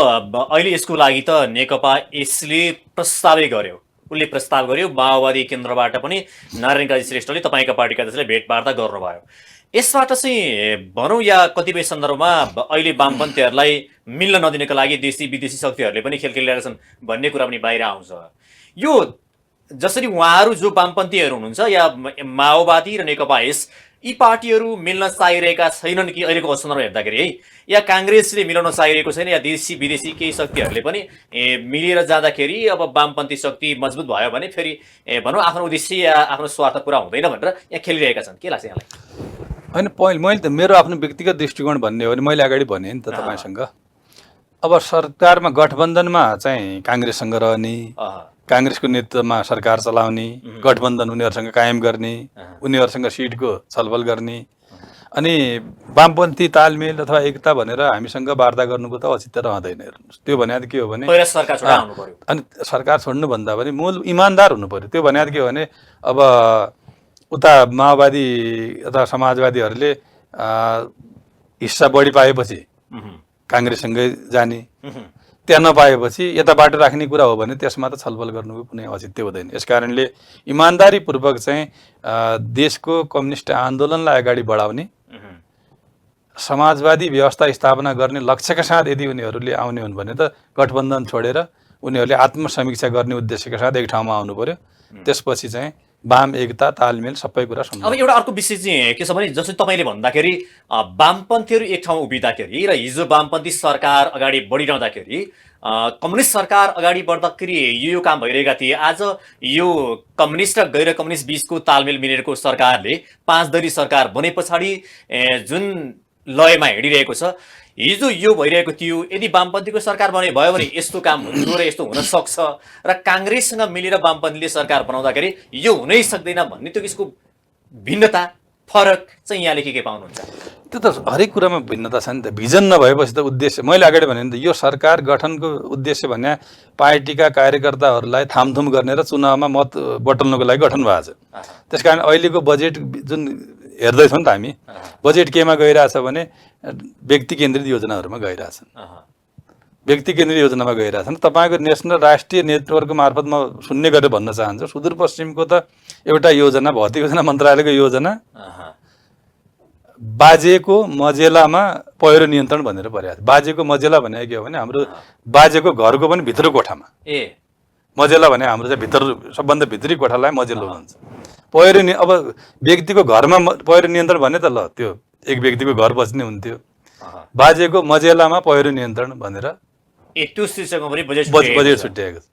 [SPEAKER 2] अहिले यसको लागि त नेकपा यसले प्रस्तावै गर्यो, उसले प्रस्ताव गर्यो। माओवादी केन्द्रबाट पनि नारायण काजी श्रेष्ठले तपाईँका पार्टीका अध्यक्षले भेटवार्ता गर्नुभयो। यसबाट चाहिँ भनौँ या कतिपय सन्दर्भमा अहिले वामपन्थीहरूलाई मिल्न नदिनको लागि देशी विदेशी शक्तिहरूले पनि खेल खेलिरहेका छन् भन्ने कुरा पनि बाहिर आउँछ। यो जसरी उहाँहरू जो वामपन्थीहरू हुनुहुन्छ या माओवादी र नेकपा यी पार्टीहरू मिल्न चाहिरहेका छैनन् कि अहिलेको सन्दर्भ हेर्दाखेरि है, या काङ्ग्रेसले मिलाउन चाहिरहेको छैन, या देशी विदेशी केही शक्तिहरूले पनि मिलेर जाँदाखेरि अब वामपन्थी शक्ति मजबुत भयो भने फेरि भनौँ आफ्नो उद्देश्य या आफ्नो स्वार्थ पुरा हुँदैन भनेर यहाँ खेलिरहेका छन्। के लाग्छ यहाँलाई?
[SPEAKER 1] होइन, मैले त मेरो आफ्नो व्यक्तिगत दृष्टिकोण भन्ने हो भने मैले अगाडि भने नि त तपाईँसँग, अब सरकारमा गठबन्धनमा चाहिँ काङ्ग्रेससँग रहने, काङ्ग्रेसको नेतृत्वमा सरकार चलाउने, गठबन्धन उनीहरूसँग कायम गर्ने, उनीहरूसँग सिटको छलफल गर्ने, अनि वामपन्थी तालमेल अथवा एकता भनेर हामीसँग वार्ता गर्नुको त औचित्य रहँदैन। हेर्नुहोस्, त्यो भने के हो भने अनि सरकार छोड्नुभन्दा पनि मूल इमान्दार हुनु पर्यो। त्यो भने के हो भने अब उता माओवादी अथवा समाजवादीहरूले हिस्सा बढी पाएपछि काङ्ग्रेससँगै जाने, त्यहाँ नपाएपछि यता बाटो राख्ने कुरा हो भने त्यसमा त छलफल गर्नुको कुनै औचित्य हुँदैन। यस कारणले इमान्दारीपूर्वक चाहिँ देशको कम्युनिस्ट आन्दोलनलाई अगाडि बढाउने, समाजवादी व्यवस्था स्थापना गर्ने लक्ष्यका साथ यदि उनीहरूले आउने हुन् भने त गठबन्धन छोडेर उनीहरूले आत्मसमीक्षा गर्ने उद्देश्यका साथ एक ठाउँमा आउनु पर्यो। त्यसपछि चाहिँ वाम एकता तालमेल सबै कुरा सम्भव।
[SPEAKER 2] अब एउटा अर्को विषय चाहिँ के छ भने जस्तै तपाईँले भन्दाखेरि वामपन्थीहरू एक ठाउँमा उभिँदाखेरि र हिजो वामपन्थी सरकार अगाडि बढिरहँदाखेरि कम्युनिस्ट सरकार अगाडि बढ्दाखेरि यो काम भइरहेका थिए। आज यो कम्युनिस्ट र गैर कम्युनिस्ट बिचको तालमेल मिलेको सरकारले 5 दलीय सरकार बने पछाडि जुन लयमा हिँडिरहेको छ, हिजो यो भइरहेको थियो। यदि वामपन्थीको सरकार भयो भने यस्तो काम हुन्थ्यो र यस्तो हुन सक्छ, र काङ्ग्रेससँग मिलेर वामपन्थीले सरकार बनाउँदाखेरि यो हुनै सक्दैन भन्ने त्यो यसको भिन्नता, फरक चाहिँ यहाँले के पाउनुहुन्छ?
[SPEAKER 1] त्यो त हरेक कुरामा भिन्नता छ नि त। भिजन नभएपछि त उद्देश्य, मैले अगाडि भने नि त, यो सरकार गठनको उद्देश्य भने पार्टीका कार्यकर्ताहरूलाई थामथुम गर्ने र चुनावमा मत बटुल्नको लागि गठन भएको छ। त्यसकारण अहिलेको बजेट जुन हेर्दैछौँ नि त हामी, बजेट केमा गइरहेछ भने व्यक्ति केन्द्रित योजनाहरूमा गइरहेछन्, व्यक्ति केन्द्रित योजनामा गइरहेछन्। तपाईँको नेसनल राष्ट्रिय नेटवर्क मार्फत म सुन्ने गरेर भन्न चाहन्छु, सुदूरपश्चिमको त एउटा योजना, भौतिक योजना मन्त्रालयको योजना बाजेको मजेलामा पहिरो नियन्त्रण भनेर परेको छ। बाजेको मजेला भने के हो भने हाम्रो बाजेको घरको पनि भित्र कोठामा, मजेला भने हाम्रो चाहिँ भित्र सबभन्दा भित्री कोठालाई मजेलो भन्छ। पहिरो अब व्यक्तिको घरमा पहिरो नियन्त्रण भने त ल त्यो एक व्यक्तिको घर बस्ने हुन्थ्यो। बाजेको मजेलामा पहिरो नियन्त्रण भनेर
[SPEAKER 2] त्यो शीर्षकमा पनि बजेट
[SPEAKER 1] बजेट छुट्याएको छ।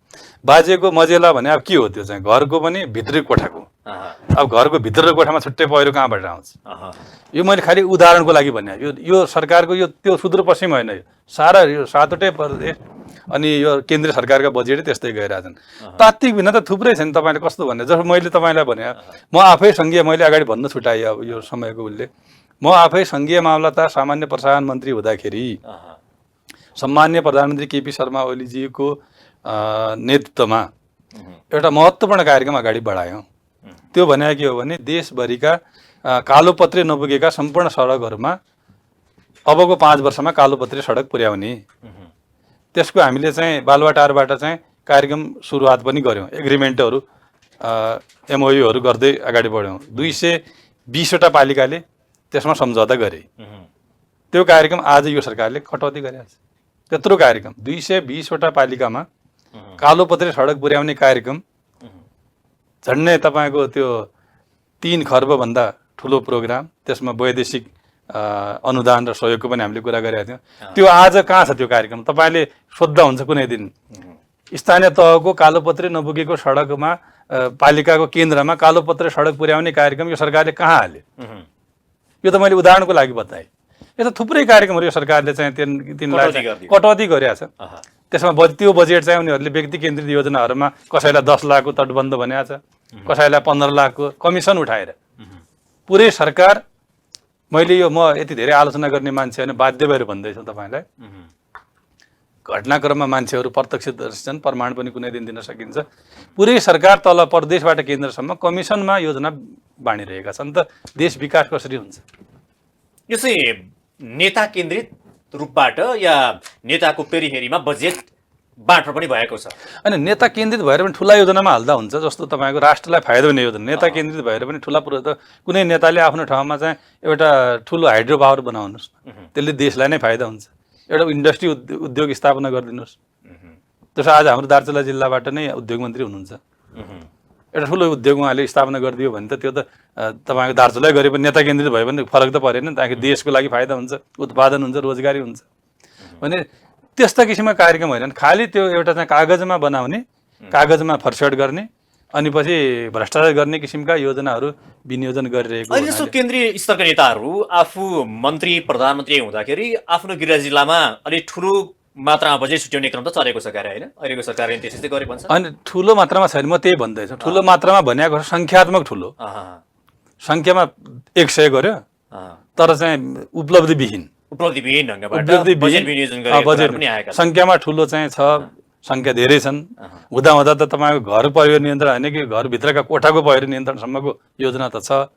[SPEAKER 1] बाजेको मजेला भने अब के हो त्यो चाहिँ घरको पनि भित्री कोठाको। अब घरको भित्र कोठामा छुट्टै पहिरो कहाँबाट आउँछ? यो मैले खालि उदाहरणको लागि भने यो सरकारको यो त्यो सुदूरपश्चिम होइन, यो सारा यो 7वटै प्रदेश अनि यो केन्द्रीय सरकारका बजेटै त्यस्तै गइरहेछन्। तात्विक भिन्न त थुप्रै छ नि। तपाईँले कस्तो भन्ने जस्तो मैले तपाईँलाई भने म आफै सङ्घीय, मैले अगाडि भन्न छुट्याएँ अब यो समयको उल्लेख, म आफै सङ्घीय मामलतदार सामान्य प्रशासन मन्त्री हुँदाखेरि सम्मान्य प्रधानमन्त्री केपी शर्मा ओलीजीको नेतृत्वमा एउटा महत्त्वपूर्ण कार्यक्रम अगाडि बढायौँ। त्यो भने के हो भने देशभरिका कालोपत्रे नपुगेका सम्पूर्ण सडकहरूमा अबको 5 वर्षमा कालोपत्रे सडक पुर्याउने, त्यसको हामीले चाहिँ बालुवाटारबाट चाहिँ कार्यक्रम सुरुवात पनि गऱ्यौँ। एग्रिमेन्टहरू MOUहरू गर्दै अगाडि बढ्यौँ। 220वटा पालिकाले त्यसमा सम्झौता गरे। त्यो कार्यक्रम आज यो सरकारले कटौती गरेको छ। त्यत्रो कार्यक्रम 220वटा पालिकामा कालोपत्रे सडक पुर्याउने कार्यक्रम झन्डै तपाईँको त्यो 3 खर्बभन्दा ठुलो प्रोग्राम, त्यसमा वैदेशिक अनुदान र सहयोगको पनि हामीले कुरा गरेका थियौँ। त्यो आज कहाँ छ त्यो कार्यक्रम? तपाईँले सोद्धा हुन्छ कुनै दिन स्थानीय तहको कालोपत्रे नपुगेको सडकमा पालिकाको केन्द्रमा कालोपत्रे सडक पुर्याउने कार्यक्रम यो सरकारले कहाँ हाल्यो? यो त मैले उदाहरणको लागि बताएँ। यो त थुप्रै कार्यक्रमहरू यो सरकारले चाहिँ तिनलाई कटौती गरेको छ। त्यसमा त्यो बजेट चाहिँ उनीहरूले व्यक्ति केन्द्रित योजनाहरूमा कसैलाई 10 लाखको तटबन्ध भनेको छ, कसैलाई 15 लाखको कमिसन उठाएर पुरै सरकार। मैले यो म यति धेरै आलोचना गर्ने मान्छे होइन, बाध्य भएर भन्दैछु तपाईँलाई। घटनाक्रममा मान्छेहरू प्रत्यक्षदर्शी छन्, प्रमाण पनि कुनै दिन सकिन्छ। पुरै सरकार तल प्रदेशबाट केन्द्रसम्म कमिसनमा योजना बाँडिरहेका छन्। त देश विकास कसरी हुन्छ?
[SPEAKER 2] यो चाहिँ नेता केन्द्रित रूपबाट या नेताको पेरिफेरीमा बजेट बाँड्न पनि भएको छ।
[SPEAKER 1] अनि नेता केन्द्रित भएर पनि ठुला योजनामा हाल्दा हुन्छ। जस्तो तपाईँको राष्ट्रलाई फाइदा हुने योजना नेता केन्द्रित भएर पनि ठुला कुनै नेताले आफ्नो ठाउँमा चाहिँ एउटा ठुलो हाइड्रो पावर बनाउनुहोस्, त्यसले देशलाई नै फाइदा हुन्छ। एउटा इन्डस्ट्री उद्योग स्थापना गरिदिनुहोस्। जस्तो आज हाम्रो दार्चुला जिल्लाबाट नै उद्योग मन्त्री हुनुहुन्छ। एउटा ठुलो उद्योग उहाँले स्थापना गरिदियो भने त त्यो त तपाईँको दार्चुलै गरे पनि नेता केन्द्रित भयो भने फरक त परेन नि, ताकि देशको लागि फाइदा हुन्छ, उत्पादन हुन्छ, रोजगारी हुन्छ भने त्यस्ता किसिमका कार्यक्रम होइन। खालि त्यो एउटा चाहिँ कागजमा बनाउने, कागजमा फर्सट गर्ने अनि पछि भ्रष्टाचार गर्ने किसिमका योजनाहरू विनियोजन गरिरहेको।
[SPEAKER 2] अहिले जस्तो केन्द्रीय स्तरका नेताहरू आफू मन्त्री प्रधानमन्त्री हुँदाखेरि आफ्नो गृह जिल्लामा अलिक ठुलो मात्रामा बजेट छुट्याउने क्रम त चलेको छ होइन? अहिलेको सरकारले त्यसै गरे भन्छ।
[SPEAKER 1] अनि ठुलो मात्रामा छैन, म त्यही भन्दैछु। ठुलो मात्रामा भनेको सङ्ख्यात्मक ठुलो, सङ्ख्यामा 100 गर्यो तर चाहिँ उपलब्धिविहीन बजेट सङ्ख्यामा ठुलो चाहिँ छ, सङ्ख्या धेरै छन्। हुँदा हुँदा त तपाईँको घर पहिरो नियन्त्रण होइन कि घरभित्रका कोठाको पहिरो नियन्त्रणसम्मको योजना त छ,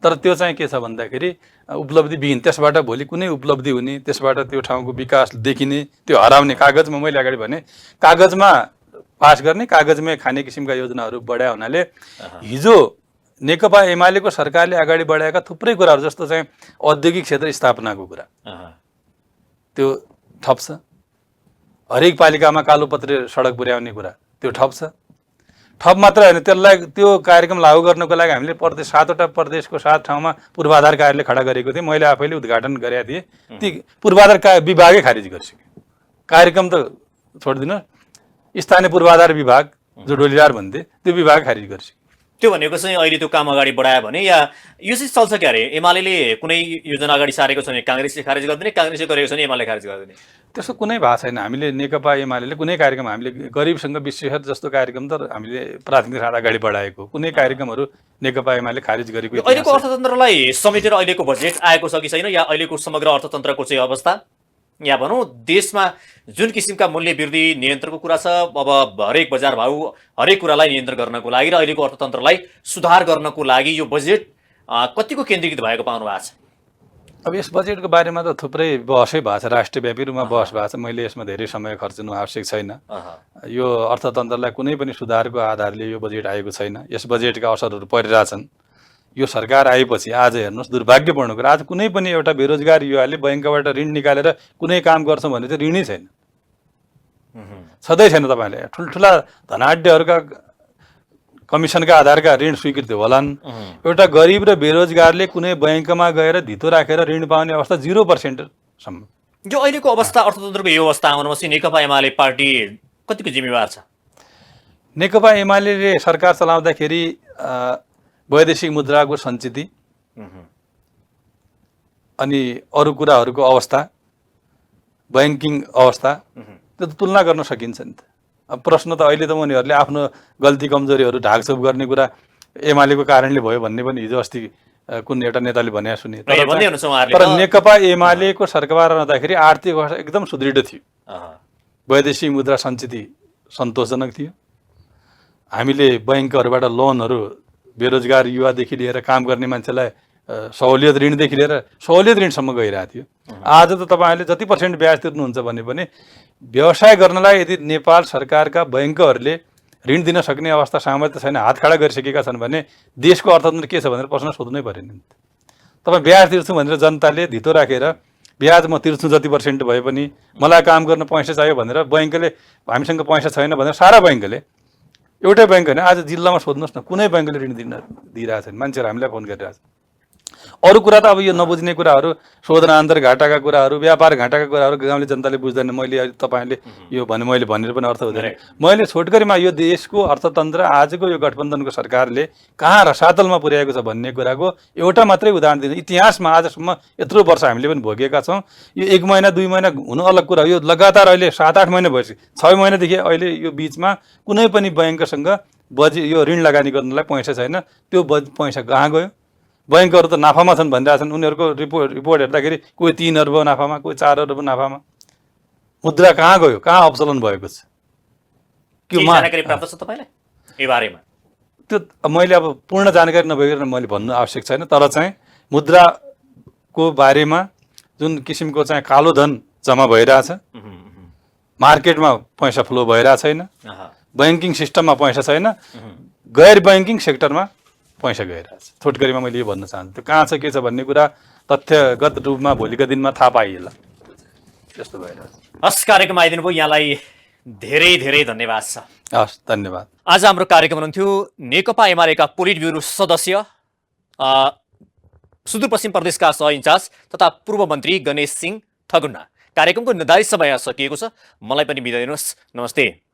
[SPEAKER 1] तर त्यो चाहिँ के छ भन्दाखेरि उपलब्धिविहीन। त्यसबाट भोलि कुनै उपलब्धि हुने, त्यसबाट त्यो ठाउँको विकास देखिने, त्यो हराउने कागजमा, मैले अगाडि भने कागजमा पास गर्ने, कागजमै खाने किसिमका योजनाहरू बढाए हुनाले हिजो नेकपा एमालेको सरकारले अगाडि बढाएका थुप्रै कुराहरू जस्तो चाहिँ औद्योगिक क्षेत्र स्थापनाको कुरा त्यो ठप छ। हरेक पालिकामा कालोपत्रे सडक पुर्याउने कुरा त्यो ठप छ। ठप मात्र होइन, त्यसलाई त्यो कार्यक्रम लागू गर्नको लागि हामीले 7वटा प्रदेशको 7 ठाउँमा पूर्वाधार कार्यालय खडा गरेको थिएँ। मैले आफैले उद्घाटन गरेका थिएँ। ती पूर्वाधार विभागै खारिज गरिसक्यो। कार्यक्रम त छोडिदिनु, स्थानीय पूर्वाधार विभाग जो डोलीरार भन्थे त्यो विभाग खारिज गरिसक्यो।
[SPEAKER 2] त्यो भनेको चाहिँ अहिले त्यो काम अगाडि बढायो भने या यो चाहिँ चल्छ क्या अरे? एमाले कुनै योजना अगाडि सारेको छ भने काङ्ग्रेसले खारेज गरिदिने, काङ्ग्रेसले गरेको छ भने एमाले खारेज गरिदिने,
[SPEAKER 1] त्यस्तो कुनै भएको छैन। हामीले नेकपा एमाले कुनै कार्यक्रम हामीले गरिबसँग विशेष जस्तो कार्यक्रम त हामीले प्राथमिकता साथ अगाडि बढाएको कुनै कार्यक्रमहरू नेकपा एमाले खारिज गरेको।
[SPEAKER 2] अहिलेको अर्थतन्त्रलाई समेटेर अहिलेको बजेट आएको छ कि छैन, या अहिलेको समग्र अर्थतन्त्रको चाहिँ अवस्था, या भनौँ देशमा जुन किसिमका मूल्य वृद्धि नियन्त्रणको कुरा छ, अब हरेक बजार भाउ हरेक कुरालाई नियन्त्रण गर्नको लागि र अहिलेको अर्थतन्त्रलाई सुधार गर्नको लागि यो बजेट कतिको केन्द्रीकृत भएको पाउनु भएको छ?
[SPEAKER 1] अब यस बजेटको बारेमा त थुप्रै बहसै भएको छ, राष्ट्रव्यापी रूपमा बहस भएको छ। मैले यसमा धेरै समय खर्चनु आवश्यक छैन। यो अर्थतन्त्रलाई कुनै पनि सुधारको आधारले यो बजेट आएको छैन। यस बजेटका असरहरू परिरहेछन्। यो सरकार आएपछि आज हेर्नुहोस्, दुर्भाग्यपूर्ण कुरा, आज कुनै पनि एउटा बेरोजगार युवाले बैङ्कबाट ऋण निकालेर कुनै काम गर्छौँ भने चाहिँ ऋणै छैन, छँदै छैन। तपाईँले ठुल्ठुला धनाढ्यहरूका कमिसनका आधारका ऋण स्वीकृत होलान्। एउटा गरिब र बेरोजगारले कुनै बैङ्कमा गएर धितो राखेर ऋण पाउने अवस्था 0%सम्म।
[SPEAKER 2] यो अहिलेको अवस्था अर्थतन्त्रको यो अवस्था आउनमा चाहिँ नेकपा एमाले पार्टी कतिको जिम्मेवार छ?
[SPEAKER 1] नेकपा एमाले सरकार चलाउँदाखेरि वैदेशिक मुद्राको सञ्चित अनि अरू कुराहरूको अवस्था, ब्याङ्किङ अवस्था त्यो त तुलना गर्न सकिन्छ नि त। अब प्रश्न त अहिले त उनीहरूले आफ्नो गल्ती कमजोरीहरू ढाकछोप गर्ने कुरा एमालेको कारणले भयो भन्ने पनि हिजो अस्ति कुन एउटा नेताले भने सुने। तर नेकपा एमालेको सरकार रहँदाखेरि आर्थिक अवस्था एकदम सुदृढ थियो, वैदेशिक मुद्रा सञ्चित सन्तोषजनक थियो। हामीले बैङ्कहरूबाट लोनहरू बेरोजगार युवादेखि लिएर काम गर्ने मान्छेलाई सहुलियत ऋणदेखि लिएर सहुलियत ऋणसम्म गइरहेको थियो। आज त तपाईँहरूले जति % ब्याज तिर्नुहुन्छ भने पनि व्यवसाय गर्नलाई यदि नेपाल सरकारका बैङ्कहरूले ऋण दिन सक्ने अवस्था सामर्थ्य छैन, हात खडा गरिसकेका छन् भने देशको अर्थतन्त्र के छ भनेर प्रश्न सोध्नै पऱ्यो नि। तपाईँ ब्याज तिर्छु भनेर जनताले धितो राखेर ब्याज म तिर्छु जति % भए पनि मलाई काम गर्न पैसा चाहियो भनेर बैङ्कले हामीसँग पैसा छैन भनेर सारा बैङ्कले, एउटै बैङ्क होइन आज जिल्लामा सोध्नुहोस् न, कुनै बैङ्कले ऋण दिइरहेको छैन। मान्छेहरू हामीलाई फोन गरिरहेको छ। अरू कुरा त अब यो नबुझ्ने कुराहरू, शोधन अन्तर्घाटाका कुराहरू, व्यापार घाटाका कुराहरू गाउँले जनताले बुझ्दैन। मैले तपाईँले यो भने मैले भनेर पनि अर्थ हुँदैन। मैले छोटकरीमा यो देशको अर्थतन्त्र आजको यो गठबन्धनको सरकारले कहाँ रसातलमा पुर्याएको छ भन्ने कुराको एउटा मात्रै उदाहरण दिन्छ। इतिहासमा आजसम्म यत्रो वर्ष हामीले पनि भोगेका छौँ। यो 1 महिना 2 महिना हुनु अलग कुरा, यो लगातार अहिले 7-8 महिना भएपछि 6 महिनादेखि अहिले यो बिचमा कुनै पनि बैङ्कसँग यो ऋण लगानी गर्नलाई पैसा छैन। त्यो पैसा कहाँ गयो? बैङ्कहरू त नाफामा छन् भनिरहेछन्। उनीहरूको रिपोर्ट हेर्दाखेरि कोही 3 अर्ब नाफामा, कोही 4 अर्ब नाफामा। मुद्रा कहाँ गयो, कहाँ अपचलन भएको छ?
[SPEAKER 2] जानकारी प्राप्त छ तपाईँलाई यो बारेमा?
[SPEAKER 1] त्यो मैले अब पूर्ण जानकारी नभइकन मैले भन्नु आवश्यक छैन। तर चाहिँ मुद्राको बारेमा जुन किसिमको चाहिँ कालो धन जम्मा भइरहेछ, मार्केटमा पैसा फ्लो भइरहेको छैन, ब्याङ्किङ सिस्टममा पैसा छैन, गैर ब्याङ्किङ सेक्टरमा पैसा गइरहेछ। छोटकरीमा मैले यो भन्न चाहन्छु। त्यो कहाँ छ के छ भन्ने कुरा तथ्यगत रूपमा भोलिका दिनमा थाहा पाइएला। त्यस्तो भइरहेछ।
[SPEAKER 2] हस्, कार्यक्रम आइदिनु भयो, यहाँलाई धेरै धेरै धन्यवाद छ।
[SPEAKER 1] हस्, धन्यवाद।
[SPEAKER 2] आज हाम्रो कार्यक्रम हुनुहुन्थ्यो नेकपा एमालेका पोलिट ब्युरो सदस्य सुदूरपश्चिम प्रदेशका सह इन्चार्ज तथा पूर्व मन्त्री गणेश सिंह ठगुन्ना। कार्यक्रमको निर्धारित समय सकिएको छ। मलाई पनि बिदा दिनुहोस्। नमस्ते।